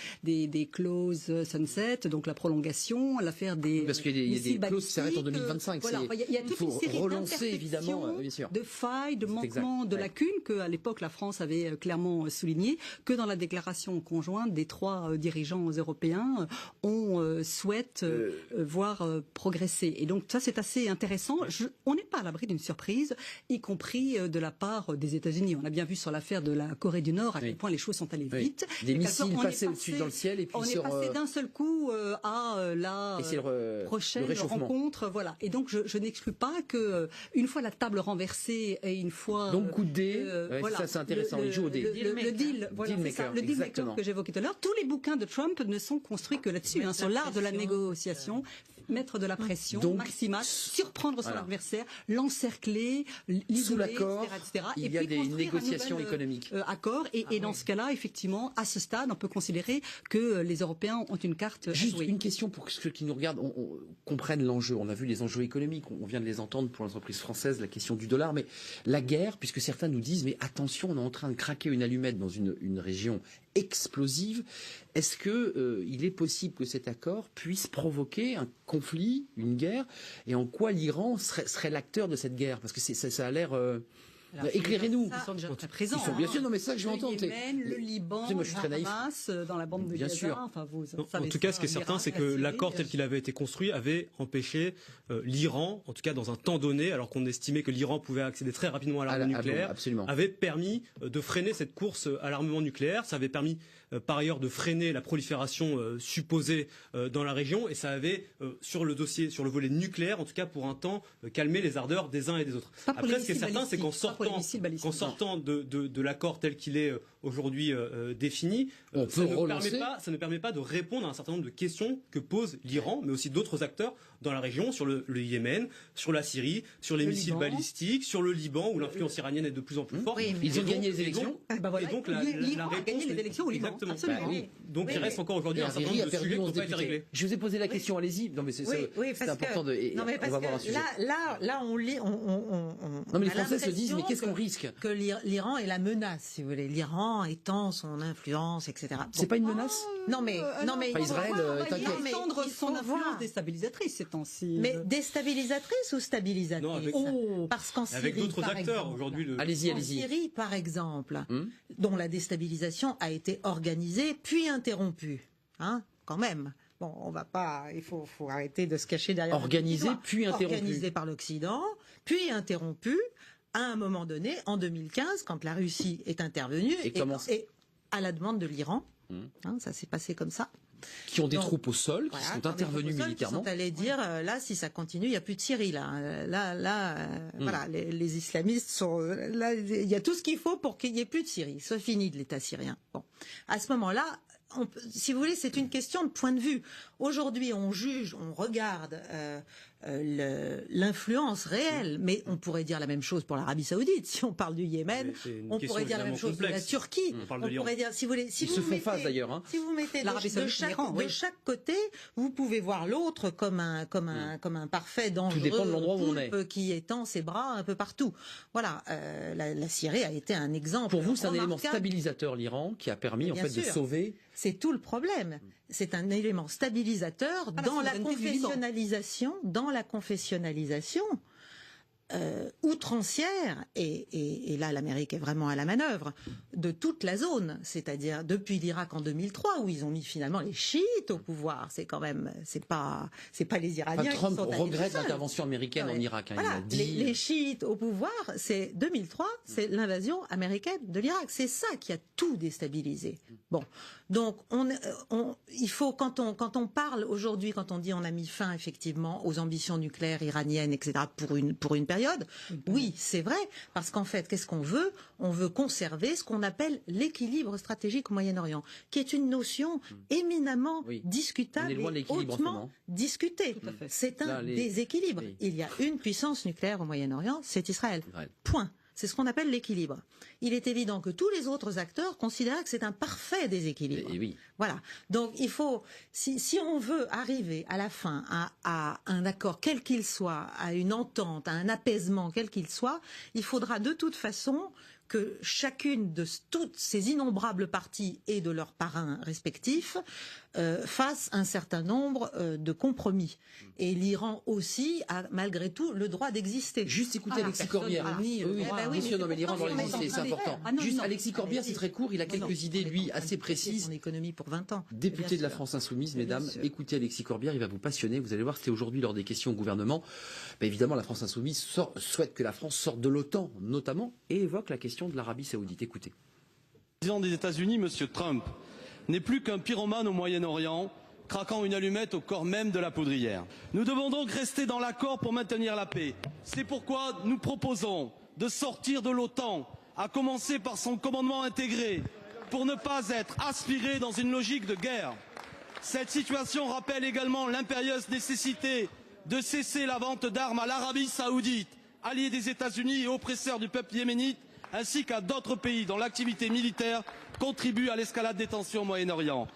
clauses sunset, donc la prolongation, l'affaire faire des parce qu'il y a des clauses qui s'arrêtent en balistiques, 2025. Voilà, il y a toute une série relancer évidemment, bien sûr. de failles, de manquements, de lacunes que à l'époque la France avait clairement souligné, que dans la déclaration conjointe des 3 dirigeants européens, on souhaite voir progresser. Et donc ça c'est assez intéressant. On n'est pas à l'abri d'une surprise, y compris de la part des États-Unis. On a bien vu sur l'affaire de la Corée du Nord à quel point les choses sont allées vite. Des missiles passés au-dessus dans le ciel et puis on est passé d'un seul coup à la prochaine rencontre. Voilà. Et donc je n'exclus pas que une fois la table renversée et une fois donc coup de dé, voilà, ça c'est intéressant. Il joue au dé. Le deal, voilà, le deal maker que j'évoquais tout à l'heure. Tous les bouquins de Trump ne sont construits que là-dessus, sur l'art de la négociation. Mettre de la pression maximale, surprendre son adversaire, l'encercler, l'isoler, etc. Il y a des négociations économiques. Accord. Et dans ce cas-là, effectivement, à ce stade, on peut considérer que les Européens ont une carte à jouer. Juste une question pour que ceux qui nous regardent on comprennent l'enjeu. On a vu les enjeux économiques, on vient de les entendre pour l'entreprise française, la question du dollar, mais la guerre, puisque certains nous disent, mais attention, on est en train de craquer une allumette dans une région explosive. Est-ce que il est possible que cet accord puisse provoquer un conflit, une guerre, et en quoi l'Iran serait l'acteur de cette guerre? Parce que ça a l'air... éclairez-nous. Ils sont déjà très présents. Ils sont bien sûr, non mais ça que je vais entendre. Le Yémen, le Liban, moi, je suis très naïf. Hamas, dans la bande de Bien Gaza. sûr. Enfin, en tout cas, ce qui est certain, c'est que l'accord tel qu'il avait été construit avait empêché l'Iran, en tout cas dans un temps donné, alors qu'on estimait que l'Iran pouvait accéder très rapidement à l'arme nucléaire, avait permis de freiner cette course à l'armement nucléaire. Ça avait permis par ailleurs de freiner la prolifération supposée dans la région, et ça avait sur le dossier, sur le volet nucléaire, en tout cas pour un temps, calmé les ardeurs des uns et des autres. Après, ce qui est certain, c'est qu'en sortant de l'accord tel qu'il est aujourd'hui défini, ça ne permet pas de répondre à un certain nombre de questions que pose l'Iran, mais aussi d'autres acteurs dans la région, sur le Yémen, sur la Syrie, sur les missiles balistiques, sur le Liban, où l'influence iranienne est de plus en plus forte. Ils ont gagné les élections. Et donc la réponse les élections au Liban. Exactement. Donc il reste encore aujourd'hui un certain nombre de sujets qui n'ont pas été réglés. Je vous ai posé la question, allez-y. Non mais c'est important de. Non mais parce que là on lit. Non mais les Français se disent mais qu'est-ce qu'on risque? Que l'Iran est la menace, si vous voulez. L'Iran étend son influence, etc. C'est pas une menace? Non mais Israël, t'inquiète. Il faut son influence déstabilisatrice ces temps-ci. Mais déstabilisatrice ou stabilisatrice? Parce qu'en Syrie, avec d'autres acteurs aujourd'hui. Allez-y. En Syrie, par exemple, dont la déstabilisation a été organisée puis interrompue, quand même. Bon, on va pas. Il faut arrêter de se cacher derrière. Organisée puis interrompue. Organisée par l'Occident, puis interrompue à un moment donné, en 2015, quand la Russie est intervenue et à la demande de l'Iran. Ça s'est passé comme ça. Qui ont des troupes au sol, qui sont intervenus militairement. Qui sont allés dire, là, si ça continue, il n'y a plus de Syrie, là. Voilà, les islamistes sont, là, il y a tout ce qu'il faut pour qu'il n'y ait plus de Syrie. C'est fini de l'État syrien. Bon. À ce moment-là, si vous voulez, c'est une question de point de vue. Aujourd'hui, on juge, on regarde l'influence réelle, mais on pourrait dire la même chose pour l'Arabie Saoudite. Si on parle du Yémen, on pourrait dire la même chose de la Turquie. On pourrait dire, si vous voulez, ils se font face d'ailleurs. Si vous mettez de chaque côté, vous pouvez voir l'autre comme un parfait dangereux. Tout dépend de l'endroit où on est. Qui étend ses bras un peu partout. Voilà, la Syrie a été un exemple. Pour vous, c'est un élément stabilisateur, l'Iran, qui a permis en fait de sauver. C'est tout le problème. C'est un élément stabilisateur dans la confessionnalisation outrancière, et là l'Amérique est vraiment à la manœuvre, de toute la zone, c'est-à-dire depuis l'Irak en 2003 où ils ont mis finalement les chiites au pouvoir. C'est quand même, c'est pas les Iraniens qui sont allés regrette l'intervention américaine en Irak. Voilà, il a dit... les chiites au pouvoir, c'est 2003, c'est l'invasion américaine de l'Irak. C'est ça qui a tout déstabilisé. Bon, donc il faut quand on parle aujourd'hui, quand on dit on a mis fin effectivement aux ambitions nucléaires iraniennes, etc. pour une période, oui, c'est vrai, parce qu'en fait, qu'est-ce qu'on veut? On veut conserver ce qu'on appelle l'équilibre stratégique au Moyen-Orient, qui est une notion éminemment discutable et hautement discutée. C'est un déséquilibre. Oui. Il y a une puissance nucléaire au Moyen-Orient, c'est Israël. Point. C'est ce qu'on appelle l'équilibre. Il est évident que tous les autres acteurs considèrent que c'est un parfait déséquilibre. Voilà. Donc il faut, si on veut arriver à la fin à un accord quel qu'il soit, à une entente, à un apaisement quel qu'il soit, il faudra de toute façon que chacune de toutes ces innombrables parties et de leurs parrains respectifs fassent un certain nombre de compromis. Et l'Iran aussi a malgré tout le droit d'exister. Juste écouter Alexis Corbière. Monsieur, non mais l'Iran doit exister, c'est important. Juste Alexis Corbière, c'est très court, il a quelques idées, lui, assez précises. Son économie pour 20 ans. Député de la France Insoumise, mesdames, écoutez Alexis Corbière, il va vous passionner. Vous allez voir, c'était aujourd'hui lors des questions au gouvernement. Évidemment, la France Insoumise souhaite que la France sorte de l'OTAN, notamment, et évoque la question de l'Arabie Saoudite. Écoutez. Le président des États-Unis, M. Trump, n'est plus qu'un pyromane au Moyen-Orient, craquant une allumette au corps même de la poudrière. Nous devons donc rester dans l'accord pour maintenir la paix. C'est pourquoi nous proposons de sortir de l'OTAN, à commencer par son commandement intégré, pour ne pas être aspiré dans une logique de guerre. Cette situation rappelle également l'impérieuse nécessité de cesser la vente d'armes à l'Arabie Saoudite, allié des États-Unis et oppresseur du peuple yéménite, ainsi qu'à d'autres pays dont l'activité militaire contribue à l'escalade des tensions au Moyen-Orient.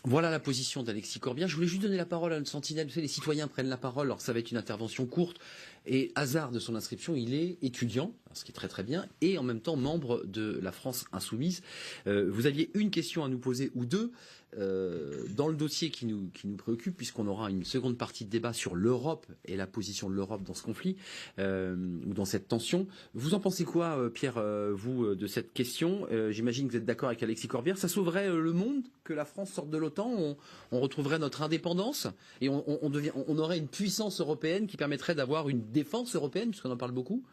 Voilà la position d'Alexis Corbière. Je voulais juste donner la parole à une sentinelle. Vous savez, les citoyens prennent la parole, alors ça va être une intervention courte. Et hasard de son inscription, il est étudiant, ce qui est très très bien, et en même temps membre de la France Insoumise. Vous aviez une question à nous poser ou deux dans le dossier qui nous préoccupe, puisqu'on aura une seconde partie de débat sur l'Europe et la position de l'Europe dans ce conflit ou dans cette tension. Vous en pensez quoi, Pierre, vous, de cette question? J'imagine que vous êtes d'accord avec Alexis Corbière. Ça sauverait le monde que la France sorte de l'OTAN? On retrouverait notre indépendance et on aurait une puissance européenne qui permettrait d'avoir une défense européenne, puisqu'on en parle beaucoup?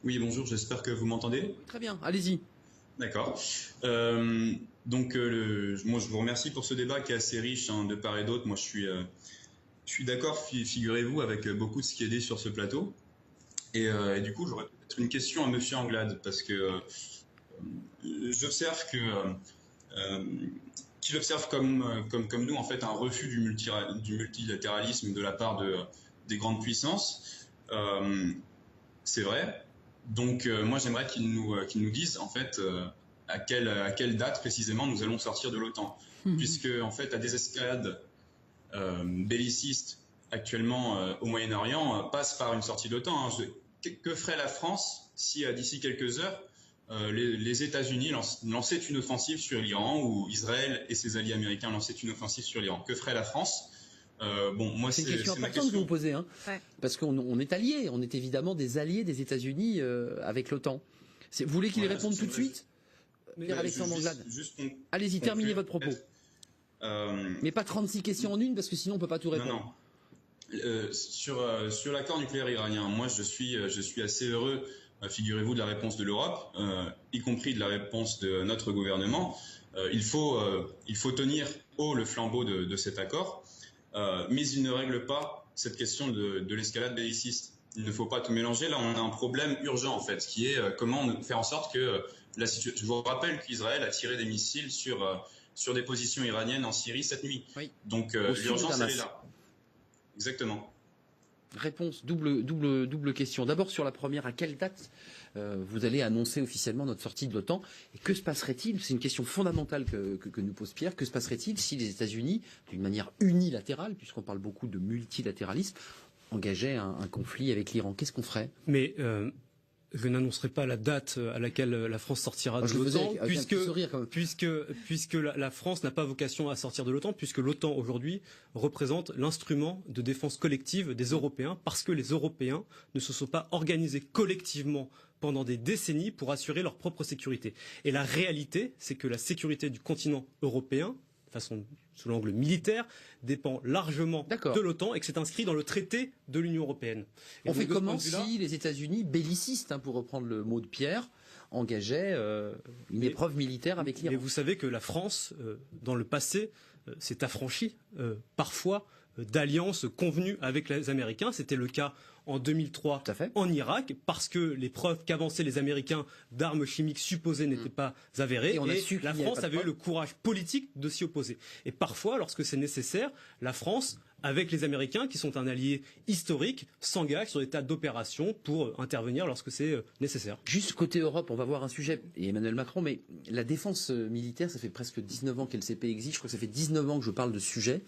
Oui, bonjour, j'espère que vous m'entendez. Très bien, allez-y. D'accord. Donc, moi, je vous remercie pour ce débat qui est assez riche de part et d'autre. Moi, je suis d'accord, figurez-vous, avec beaucoup de ce qui est dit sur ce plateau. Et du coup, j'aurais peut-être une question à Monsieur Anglade, parce que j'observe qu'il observe comme nous, en fait, un refus du multilatéralisme de la part des grandes puissances. C'est vrai. Donc, moi, j'aimerais qu'ils nous disent, en fait, à quelle date précisément nous allons sortir de l'OTAN. Puisque, en fait, la désescalade belliciste actuellement au Moyen-Orient passe par une sortie de l'OTAN. Que ferait la France si, d'ici quelques heures, les États-Unis lançaient une offensive sur l'Iran, ou Israël et ses alliés américains lançaient une offensive sur l'Iran? Que ferait la France? Moi, c'est une question importante que vous posez, hein, ouais. Parce qu'on est alliés, on est évidemment des alliés des États-Unis avec l'OTAN. Vous voulez qu'il répondent tout de suite, Pierre-Alexandre Anglade? Allez-y, terminez votre propos. Mais pas 36 questions en une, parce que sinon on ne peut pas tout répondre. Non. Sur l'accord nucléaire iranien, moi je suis assez heureux, figurez-vous, de la réponse de l'Europe, y compris de la réponse de notre gouvernement. Il faut tenir haut le flambeau de cet accord. Mais il ne règle pas cette question de l'escalade belliciste. Il ne faut pas tout mélanger. Là, on a un problème urgent, en fait, qui est comment faire en sorte que la situation... Je vous rappelle qu'Israël a tiré des missiles sur des positions iraniennes en Syrie cette nuit. Oui. Donc, l'urgence, elle est là. Exactement. Réponse, double question. D'abord, sur la première, à quelle date vous allez annoncer officiellement notre sortie de l'OTAN? Et que se passerait-il? C'est une question fondamentale que nous pose Pierre. Que se passerait-il si les États-Unis, d'une manière unilatérale, puisqu'on parle beaucoup de multilatéralisme, engageaient un conflit avec l'Iran? Qu'est-ce qu'on ferait? Mais je n'annoncerai pas la date à laquelle la France sortira de l'OTAN, puisque la France n'a pas vocation à sortir de l'OTAN, puisque l'OTAN aujourd'hui représente l'instrument de défense collective des Européens, parce que les Européens ne se sont pas organisés collectivement pendant des décennies pour assurer leur propre sécurité. Et la réalité, c'est que la sécurité du continent européen, de façon sous l'angle militaire, dépend largement de l'OTAN et que c'est inscrit dans le traité de l'Union européenne. Et on fait comment si les États-Unis, bellicistes, pour reprendre le mot de Pierre, engageaient une épreuve militaire avec l'Iran? Mais vous savez que la France, dans le passé, s'est affranchie parfois d'alliances convenues avec les Américains. C'était le cas en 2003 en Irak, parce que les preuves qu'avançaient les Américains d'armes chimiques supposées n'étaient pas avérées, et la France avait eu le courage politique de s'y opposer. Et parfois, lorsque c'est nécessaire, la France avec les Américains, qui sont un allié historique, s'engagent sur des tas d'opérations pour intervenir lorsque c'est nécessaire. Juste côté Europe, on va voir un sujet, et Emmanuel Macron, mais la défense militaire, ça fait presque 19 ans que LCP existe, je crois que ça fait 19 ans que je parle de sujet,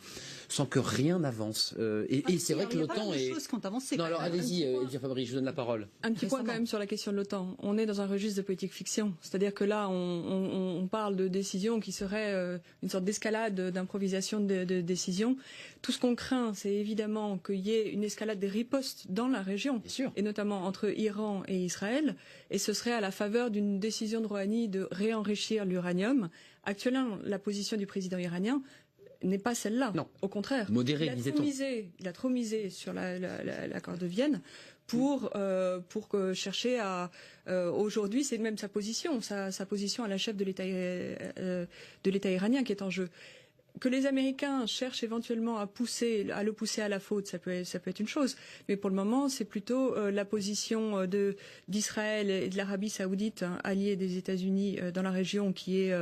sans que rien n'avance. Et c'est vrai que l'OTAN est... Il y a pas de choses qui ont avancé. Non, alors allez-y, Elvire Fabry, je vous donne la parole. Un petit point quand même sur la question de l'OTAN. On est dans un registre de politique fiction. C'est-à-dire que là, on parle de décisions qui seraient une sorte d'escalade, d'improvisation de décisions. Tout ce qu'on craint, c'est évidemment qu'il y ait une escalade des ripostes dans la région, et notamment entre Iran et Israël, et ce serait à la faveur d'une décision de Rouhani de réenrichir l'uranium. Actuellement, la position du président iranien n'est pas celle-là. Non. Au contraire. Modéré, disait-on. Il a trop misé sur l'accord de Vienne pour chercher à... aujourd'hui, c'est même sa position à la chef de l'État iranien qui est en jeu. Que les Américains cherchent éventuellement à le pousser à la faute, ça peut être une chose. Mais pour le moment, c'est plutôt la position d'Israël et de l'Arabie Saoudite, alliés des États-Unis dans la région, qui est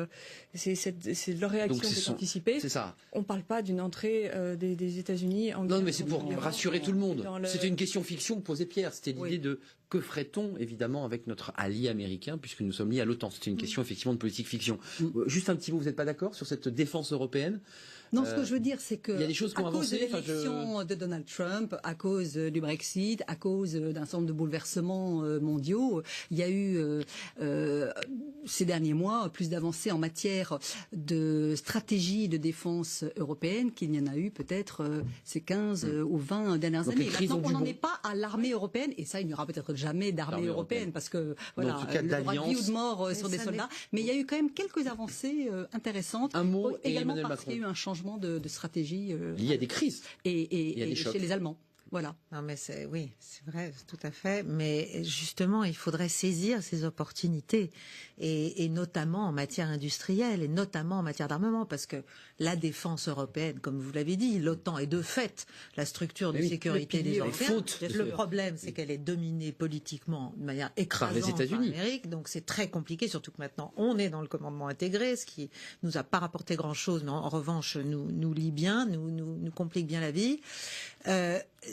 c'est leur réaction qui est anticipée. C'est ça. On ne parle pas d'une entrée des États-Unis en guerre. Non, mais c'est pour rassurer tout le monde. C'était une question fiction que posait Pierre. C'était l'idée de que ferait-on évidemment avec notre allié américain puisque nous sommes liés à l'OTAN. C'était une question effectivement de politique fiction. Juste un petit mot, vous n'êtes pas d'accord sur cette défense européenne? Non, ce que je veux dire, c'est que il y a des choses qui ont avancé, à cause de l'élection de Donald Trump, à cause du Brexit, à cause d'un certain nombre de bouleversements mondiaux, il y a eu ces derniers mois plus d'avancées en matière de stratégie de défense européenne qu'il n'y en a eu peut-être ces 15 ou 20 dernières années. Maintenant, on n'en est pas à l'armée européenne, et ça, il n'y aura peut-être jamais d'armée européenne parce que voilà, il y aura vie ou de mort sur des soldats. Mais il y a eu quand même quelques avancées intéressantes. Un mot, également parce qu'il y a eu un changement de stratégie lié à des crises et chez les Allemands. Voilà. Non, mais oui, c'est vrai, tout à fait. Mais justement, il faudrait saisir ces opportunités, et notamment en matière industrielle, et notamment en matière d'armement, parce que la défense européenne, comme vous l'avez dit, l'OTAN est de fait la structure de sécurité des Européens. Le problème, c'est qu'elle est dominée politiquement de manière écrasante par l'Amérique, donc c'est très compliqué, surtout que maintenant on est dans le commandement intégré, ce qui nous a pas rapporté grand-chose, mais en revanche nous lie bien, nous complique bien la vie.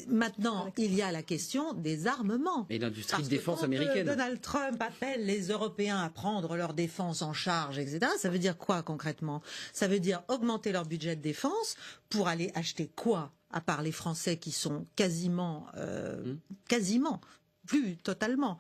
Maintenant, il y a la question des armements. Et l'industrie de défense américaine. Donald Trump appelle les Européens à prendre leur défense en charge, etc. Ça veut dire quoi concrètement? Ça veut dire augmenter leur budget de défense pour aller acheter quoi? À part les Français qui sont quasiment plus totalement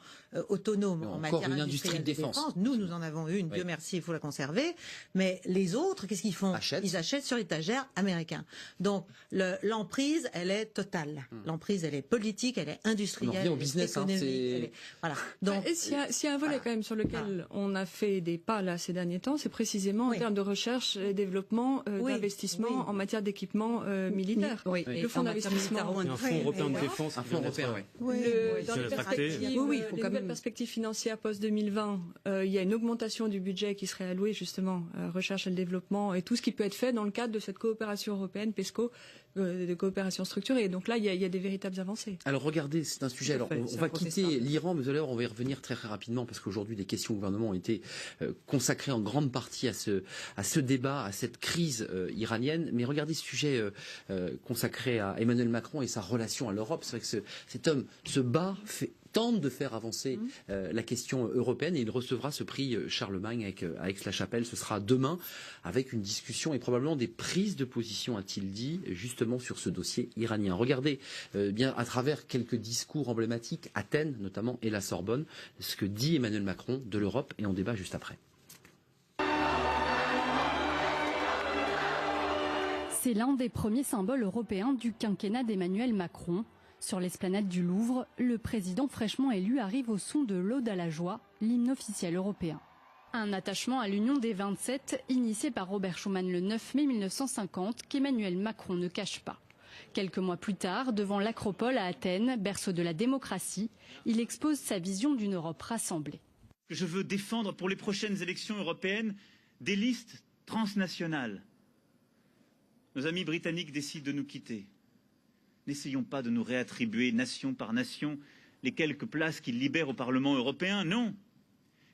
autonome en matière industrielle de défense. Nous en avons une, Dieu merci, il faut la conserver. Mais les autres, qu'est-ce qu'ils font? Ils achètent sur l'étagère américain. Donc l'emprise, elle est totale. L'emprise, elle est politique, elle est industrielle, elle est business, économique. Voilà. Donc, s'il y a un volet quand même sur lequel on a fait des pas là ces derniers temps, c'est précisément en termes de recherche et développement, d'investissement en matière d'équipement militaire. Le fonds d'investissement, un fonds européen de défense, un fonds européen, les nouvelles perspectives financières post-2020, il y a une augmentation du budget qui serait alloué justement à recherche et le développement et tout ce qui peut être fait dans le cadre de cette coopération européenne, PESCO, de coopération structurée. Donc là, il y a des véritables avancées. Alors regardez, c'est un sujet. Alors on va quitter l'Iran, mais tout à l'heure on va y revenir très rapidement parce qu'aujourd'hui les questions au gouvernement ont été consacrées en grande partie à ce débat, à cette crise iranienne. Mais regardez ce sujet consacré à Emmanuel Macron et sa relation à l'Europe. C'est vrai que cet homme se bat, tente de faire avancer la question européenne, et il recevra ce prix Charlemagne à Aix-la-Chapelle. Ce sera demain avec une discussion et probablement des prises de position, a-t-il dit, justement sur ce dossier iranien. Regardez bien à travers quelques discours emblématiques, Athènes notamment et la Sorbonne, ce que dit Emmanuel Macron de l'Europe, et on débat juste après. C'est l'un des premiers symboles européens du quinquennat d'Emmanuel Macron. Sur l'esplanade du Louvre, le président fraîchement élu arrive au son de l'Ode à la joie, l'hymne officiel européen. Un attachement à l'Union des 27, initié par Robert Schuman le 9 mai 1950, qu'Emmanuel Macron ne cache pas. Quelques mois plus tard, devant l'Acropole à Athènes, berceau de la démocratie, il expose sa vision d'une Europe rassemblée. Je veux défendre pour les prochaines élections européennes des listes transnationales. Nos amis britanniques décident de nous quitter. N'essayons pas de nous réattribuer nation par nation les quelques places qu'ils libèrent au Parlement européen, non.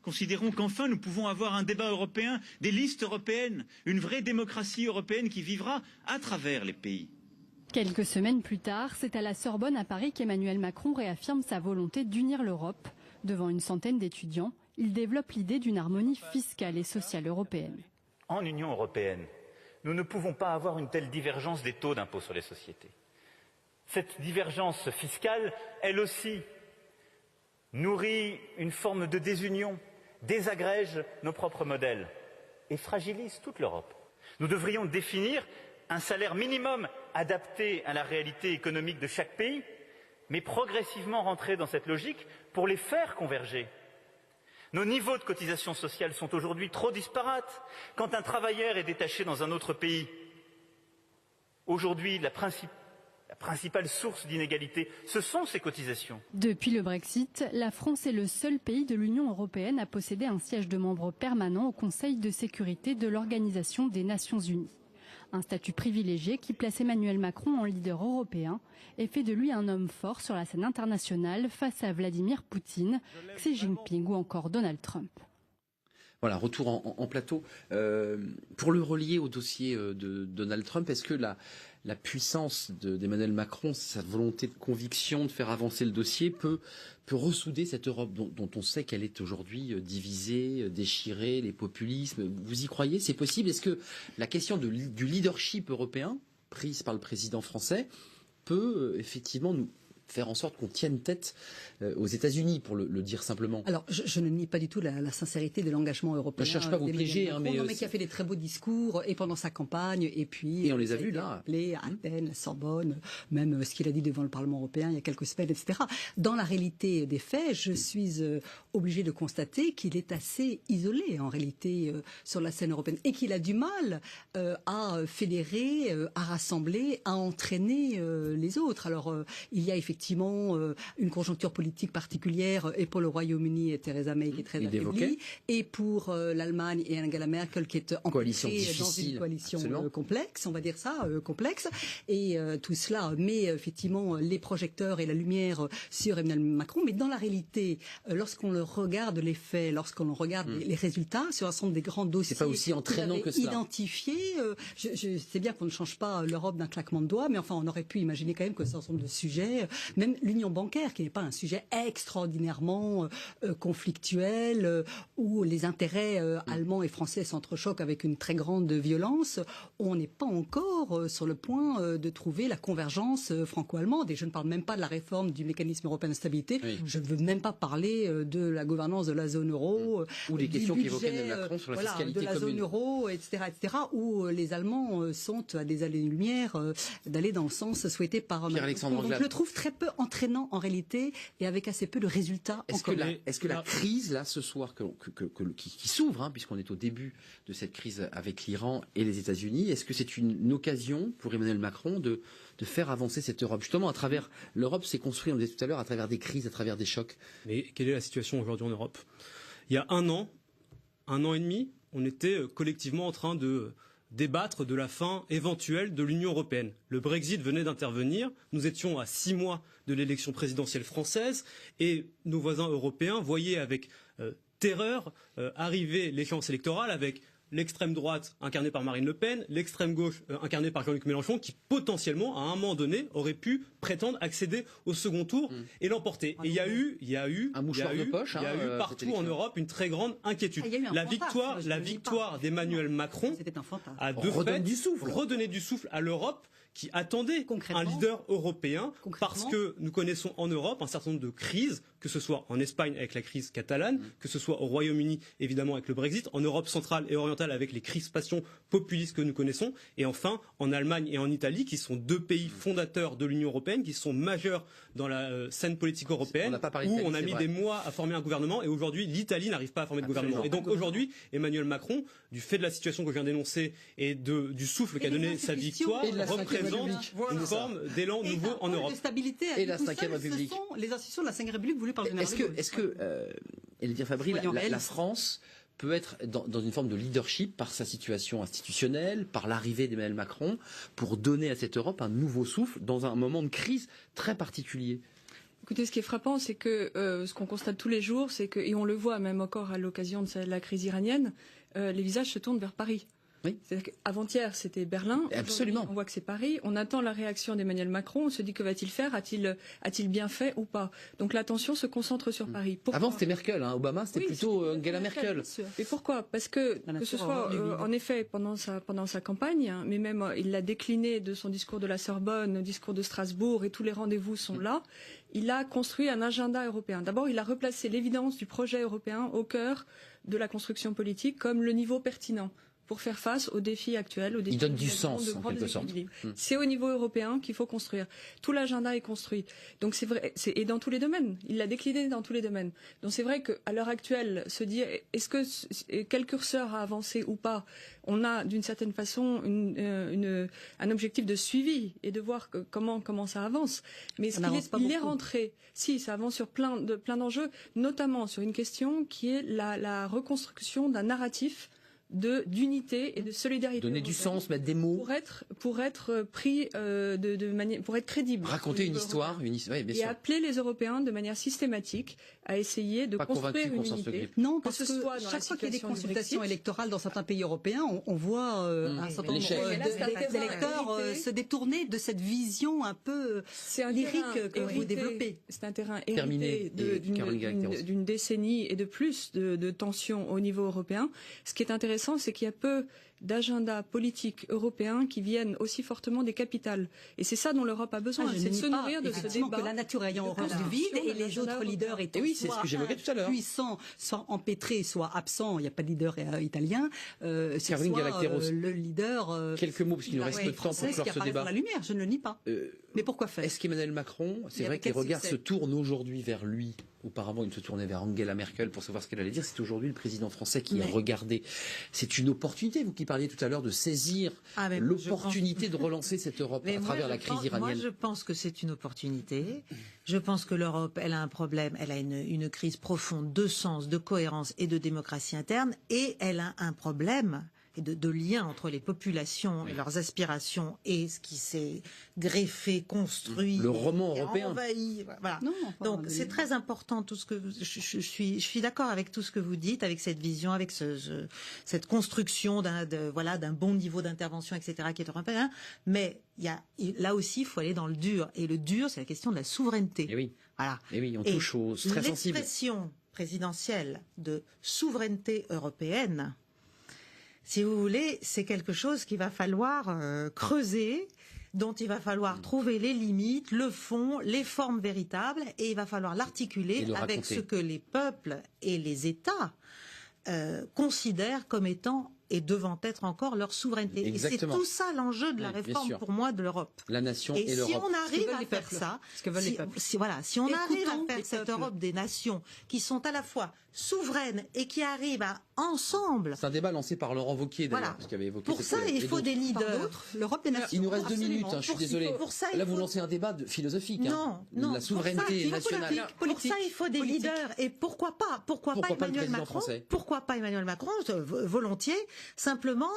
Considérons qu'enfin nous pouvons avoir un débat européen, des listes européennes, une vraie démocratie européenne qui vivra à travers les pays. Quelques semaines plus tard, c'est à la Sorbonne à Paris qu'Emmanuel Macron réaffirme sa volonté d'unir l'Europe. Devant une centaine d'étudiants, il développe l'idée d'une harmonie fiscale et sociale européenne. En Union européenne, nous ne pouvons pas avoir une telle divergence des taux d'impôt sur les sociétés. Cette divergence fiscale, elle aussi, nourrit une forme de désunion, désagrège nos propres modèles et fragilise toute l'Europe. Nous devrions définir un salaire minimum adapté à la réalité économique de chaque pays, mais progressivement rentrer dans cette logique pour les faire converger. Nos niveaux de cotisation sociale sont aujourd'hui trop disparates. Quand un travailleur est détaché dans un autre pays, aujourd'hui, la principale source d'inégalité, ce sont ces cotisations. Depuis le Brexit, la France est le seul pays de l'Union européenne à posséder un siège de membre permanent au Conseil de sécurité de l'Organisation des Nations Unies. Un statut privilégié qui place Emmanuel Macron en leader européen et fait de lui un homme fort sur la scène internationale face à Vladimir Poutine, Xi Jinping ou encore Donald Trump. Voilà, retour en plateau. Pour le relier au dossier de Donald Trump, est-ce que la puissance d'Emmanuel Macron, sa volonté de conviction de faire avancer le dossier peut ressouder cette Europe dont on sait qu'elle est aujourd'hui divisée, déchirée, les populismes? Vous y croyez? C'est possible? Est-ce que la question du leadership européen, prise par le président français, peut effectivement nous faire en sorte qu'on tienne tête aux États-Unis, pour le dire simplement? Alors, je ne nie pas du tout la sincérité de l'engagement européen. Je ne cherche pas à vous piéger, mais qui a fait des très beaux discours, et pendant sa campagne, et puis... Et on les a vus là. Appelé à Athènes, la Sorbonne, même ce qu'il a dit devant le Parlement européen il y a quelques semaines, etc. Dans la réalité des faits, je suis obligée de constater qu'il est assez isolé, en réalité, sur la scène européenne, et qu'il a du mal à fédérer, à rassembler, à entraîner les autres. Alors, il y a effectivement une conjoncture politique particulière, et pour le Royaume-Uni et Theresa May qui est très affaiblie, et pour l'Allemagne et Angela Merkel qui est encaissée dans une coalition complexe, on va dire ça, complexe, et tout cela met effectivement les projecteurs et la lumière sur Emmanuel Macron. Mais dans la réalité, lorsqu'on regarde les faits, lorsqu'on regarde les résultats sur l'ensemble des grands dossiers, c'est pas aussi entraînant que cela. Identifiés, je sais bien qu'on ne change pas l'Europe d'un claquement de doigts, mais enfin on aurait pu imaginer quand même que ce ensemble de sujets, même l'union bancaire, qui n'est pas un sujet extraordinairement conflictuel, où les intérêts allemands et français s'entrechoquent avec une très grande violence, on n'est pas encore sur le point de trouver la convergence franco-allemande. Et je ne parle même pas de la réforme du mécanisme européen de stabilité, je ne veux même pas parler de la gouvernance de la zone euro, ou les questions qu'évoquait Macron sur la fiscalité de la commune. Zone euro, etc., où les Allemands sont à des années-lumière d'aller dans le sens souhaité par Macron. Donc je le trouve très peu entraînant en réalité, et avec assez peu de résultats. Est-ce que la crise là ce soir qui s'ouvre, puisqu'on est au début de cette crise avec l'Iran et les États-Unis, est-ce que c'est une occasion pour Emmanuel Macron de faire avancer cette Europe? Justement, à travers l'Europe s'est construit, on le disait tout à l'heure, à travers des crises, à travers des chocs. Mais quelle est la situation aujourd'hui en Europe? Il y a un an et demi, on était collectivement en train de débattre de la fin éventuelle de l'Union européenne. Le Brexit venait d'intervenir, nous étions à 6 mois de l'élection présidentielle française, et nos voisins européens voyaient avec terreur arriver l'échéance électorale avec l'extrême droite incarnée par Marine Le Pen, l'extrême gauche incarnée par Jean-Luc Mélenchon, qui potentiellement, à un moment donné, aurait pu prétendre accéder au second tour et l'emporter. Et il y a eu partout en Europe une très grande inquiétude. La victoire d'Emmanuel Macron a de fait redonné du souffle à l'Europe, qui attendait un leader européen, parce que nous connaissons en Europe un certain nombre de crises, que ce soit en Espagne avec la crise catalane, que ce soit au Royaume-Uni évidemment avec le Brexit, en Europe centrale et orientale avec les crispations populistes que nous connaissons, et enfin en Allemagne et en Italie, qui sont deux pays fondateurs de l'Union européenne, qui sont majeurs dans la scène politique européenne, où on a mis des mois à former un gouvernement, et aujourd'hui l'Italie n'arrive pas à former de gouvernement. Et donc aujourd'hui, Emmanuel Macron, du fait de la situation que je viens d'énoncer et du souffle qu'a donné sa victoire, représente une forme d'élan nouveau en Europe. Et la 5e République. Ce sont les institutions de la 5e République voulues par le général de Gaulle. Est-ce que Elédire Fabry, la France peut être dans une forme de leadership par sa situation institutionnelle, par l'arrivée d'Emmanuel Macron, pour donner à cette Europe un nouveau souffle dans un moment de crise très particulier? Écoutez, ce qui est frappant, c'est que ce qu'on constate tous les jours, c'est que, et on le voit même encore à l'occasion de la crise iranienne, les visages se tournent vers Paris. Oui. C'est-à-dire qu'avant-hier, c'était Berlin. Absolument. On voit que c'est Paris. On attend la réaction d'Emmanuel Macron. On se dit que va-t-il faire? A-t-il bien fait ou pas? Donc l'attention se concentre sur Paris. Pourquoi? Avant, c'était Merkel. Obama, c'était plutôt Angela Merkel. Et pourquoi? Parce que ce soit, en effet, pendant sa campagne, hein, mais même il l'a décliné de son discours de la Sorbonne, au discours de Strasbourg, et tous les rendez-vous sont là. Il a construit un agenda européen. D'abord, il a replacé l'évidence du projet européen au cœur de la construction politique comme le niveau pertinent pour faire face aux défis actuels, aux défis il donne du sens, en quelque sorte. C'est au niveau européen qu'il faut construire. Tout l'agenda est construit. Donc c'est vrai, et dans tous les domaines. Il l'a décliné dans tous les domaines. Donc c'est vrai qu'à l'heure actuelle, se dire est-ce que quel curseur a avancé ou pas, on a d'une certaine façon un objectif de suivi et de voir comment ça avance. Mais il est rentré. Si, ça avance sur plein d'enjeux, notamment sur une question qui est la reconstruction d'un narratif d'unité et de solidarité. Donner du sens, mettre des mots. Pour être pris de manière, pour être crédible. Raconter une histoire, oui, bien et sûr. appeler les Européens de manière systématique à essayer de construire une unité. Non, parce que soit dans chaque fois qu'il y a des situation du consultations Brexit, électorales dans certains pays européens, on voit un certain nombre d'électeurs se détourner de cette vision un peu lyrique que vous développez. C'est un terrain hérité d'une décennie et de plus de tensions au niveau européen. Ce qui est intéressant, c'est qu'il y a peu d'agendas politiques européens qui viennent aussi fortement des capitales. Et c'est ça dont l'Europe a besoin, c'est de se nourrir de ce débat. Que la nature ayant horreur du vide et les autres leaders étant soit puissants, soit empêtrés, soit absents, il n'y a pas de leader italien, c'est soit le leader... Quelques mots, parce qu'il nous reste peu de temps pour clore ce débat. La lumière, je ne le nie pas. Mais pourquoi faire? Est-ce qu'Emmanuel Macron, c'est vrai que les regards se tournent aujourd'hui vers lui? Auparavant, il se tournait vers Angela Merkel pour savoir ce qu'elle allait dire. C'est aujourd'hui le président français qui est regardé. C'est une opportunité, vous qui parliez tout à l'heure, de saisir l'opportunité de relancer cette Europe à travers la crise iranienne. Moi, je pense que c'est une opportunité. Je pense que l'Europe, elle a un problème. Elle a une crise profonde de sens, de cohérence et de démocratie interne. Et elle a un problème et de lien entre les populations et leurs aspirations et ce qui s'est greffé, construit, le roman européen, envahi. Voilà. Donc c'est très important tout ce que je suis d'accord avec tout ce que vous dites, avec cette vision, avec cette construction d'un bon niveau d'intervention, etc. qui est européen. Mais là aussi, il faut aller dans le dur. Et le dur, c'est la question de la souveraineté. Et oui. Voilà. Et oui, on touche aux très sensibles. L'expression présidentielle de souveraineté européenne, si vous voulez, c'est quelque chose qu'il va falloir creuser, dont il va falloir trouver les limites, le fond, les formes véritables, et il va falloir l'articuler avec ce que les peuples et les États considèrent comme étant et devant être encore leur souveraineté. Exactement. Et c'est tout ça l'enjeu de la réforme pour moi de l'Europe. La nation et l'Europe. Si on arrive à faire ça, si on arrive à faire cette Europe des nations qui sont à la fois souveraines et qui arrivent à ensemble. C'est un débat lancé par Laurent Wauquiez d'ailleurs, qui avait évoqué. Pour ça, il faut des leaders. L'Europe des nations. Il nous reste 2 minutes, je suis désolé. Là, vous lancez un débat philosophique. Non, la souveraineté nationale. Pour ça, il faut des leaders. Et pourquoi pas Emmanuel Macron? Pourquoi pas Emmanuel Macron? Volontiers. Simplement,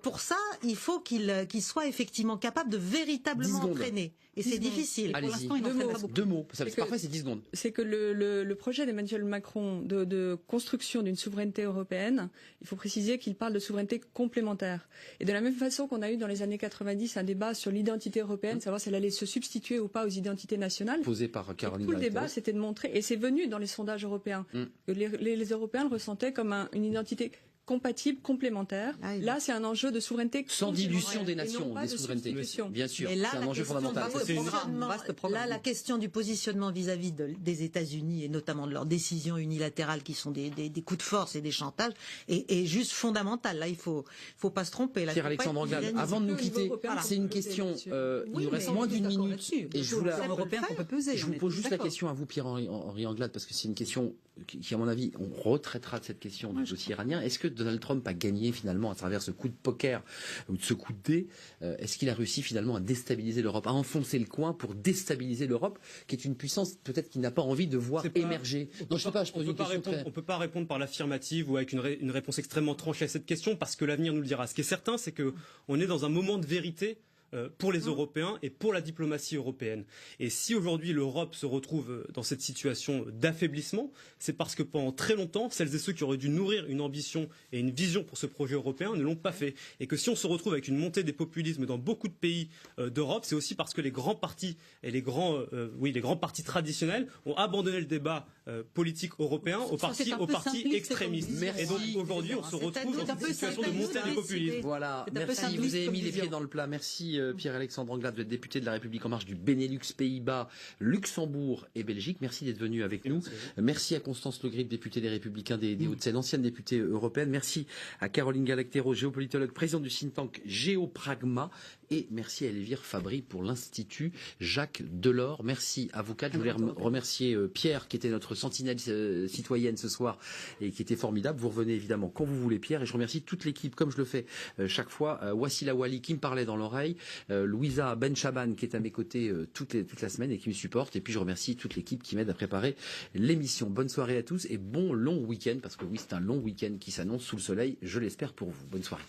pour ça, il faut qu'il soit effectivement capable de véritablement entraîner. Et c'est difficile. Allez-y. Deux mots. C'est parfait, c'est 10 secondes. C'est que le projet d'Emmanuel Macron de construction d'une souveraineté européenne, il faut préciser qu'il parle de souveraineté complémentaire. Et de la même façon qu'on a eu dans les années 90 un débat sur l'identité européenne, savoir si elle allait se substituer ou pas aux identités nationales. Posé par Caroline. Tout le débat, c'était de montrer, et c'est venu dans les sondages européens, que les Européens le ressentaient comme une identité compatibles, complémentaires. Là, c'est un enjeu de souveraineté. Sans dilution des nations, des souverainetés. Bien sûr, c'est un enjeu fondamental. Là, la question du positionnement vis-à-vis des États-Unis et notamment de leurs décisions unilatérales qui sont des coups de force et des chantages est juste fondamentale. Là, il faut pas se tromper. Pierre-Alexandre Anglade, avant de nous quitter, c'est une question, il nous reste moins d'une minute et je vous pose juste la question à vous, Pierre-Henri Anglade, parce que c'est une question qui, à mon avis, on retraitera de cette question du dossier iranien. Est-ce que Donald Trump a gagné finalement à travers ce coup de poker ou de ce coup de dé? Est-ce qu'il a réussi finalement à déstabiliser l'Europe, à enfoncer le coin pour déstabiliser l'Europe, qui est une puissance peut-être qu'il n'a pas envie de voir émerger? On ne peut pas répondre par l'affirmative ou avec une réponse extrêmement tranchée à cette question, parce que l'avenir nous le dira. Ce qui est certain, c'est qu'on est dans un moment de vérité pour les Européens et pour la diplomatie européenne. Et si aujourd'hui l'Europe se retrouve dans cette situation d'affaiblissement, c'est parce que pendant très longtemps, celles et ceux qui auraient dû nourrir une ambition et une vision pour ce projet européen ne l'ont pas fait. Et que si on se retrouve avec une montée des populismes dans beaucoup de pays d'Europe, c'est aussi parce que les grands partis et les grands partis traditionnels ont abandonné le débat politique européen aux partis extrémistes. Et donc aujourd'hui, on se retrouve dans cette situation de montée des populismes. Voilà, merci. Vous avez mis les pieds dans le plat. Merci Pierre-Alexandre Anglade, vous êtes député de la République En Marche du Benelux, Pays-Bas, Luxembourg et Belgique. Merci d'être venu avec nous. Merci à Constance Le Grip, députée des Républicains des Hauts-de-Seine, ancienne députée européenne. Merci à Caroline Galactero, géopolitologue, présidente du think tank Géopragma. Et merci à Elvire Fabry pour l'Institut Jacques Delors. Merci à vous quatre. Je voulais remercier Pierre, qui était notre sentinelle citoyenne ce soir et qui était formidable. Vous revenez évidemment quand vous voulez, Pierre. Et je remercie toute l'équipe, comme je le fais chaque fois. Wassila Wali qui me parlait dans l'oreille. Louisa Benchaban qui est à mes côtés toute la semaine et qui me supporte. Et puis je remercie toute l'équipe qui m'aide à préparer l'émission. Bonne soirée à tous et bon long week-end, parce que oui, c'est un long week-end qui s'annonce sous le soleil, je l'espère pour vous. Bonne soirée.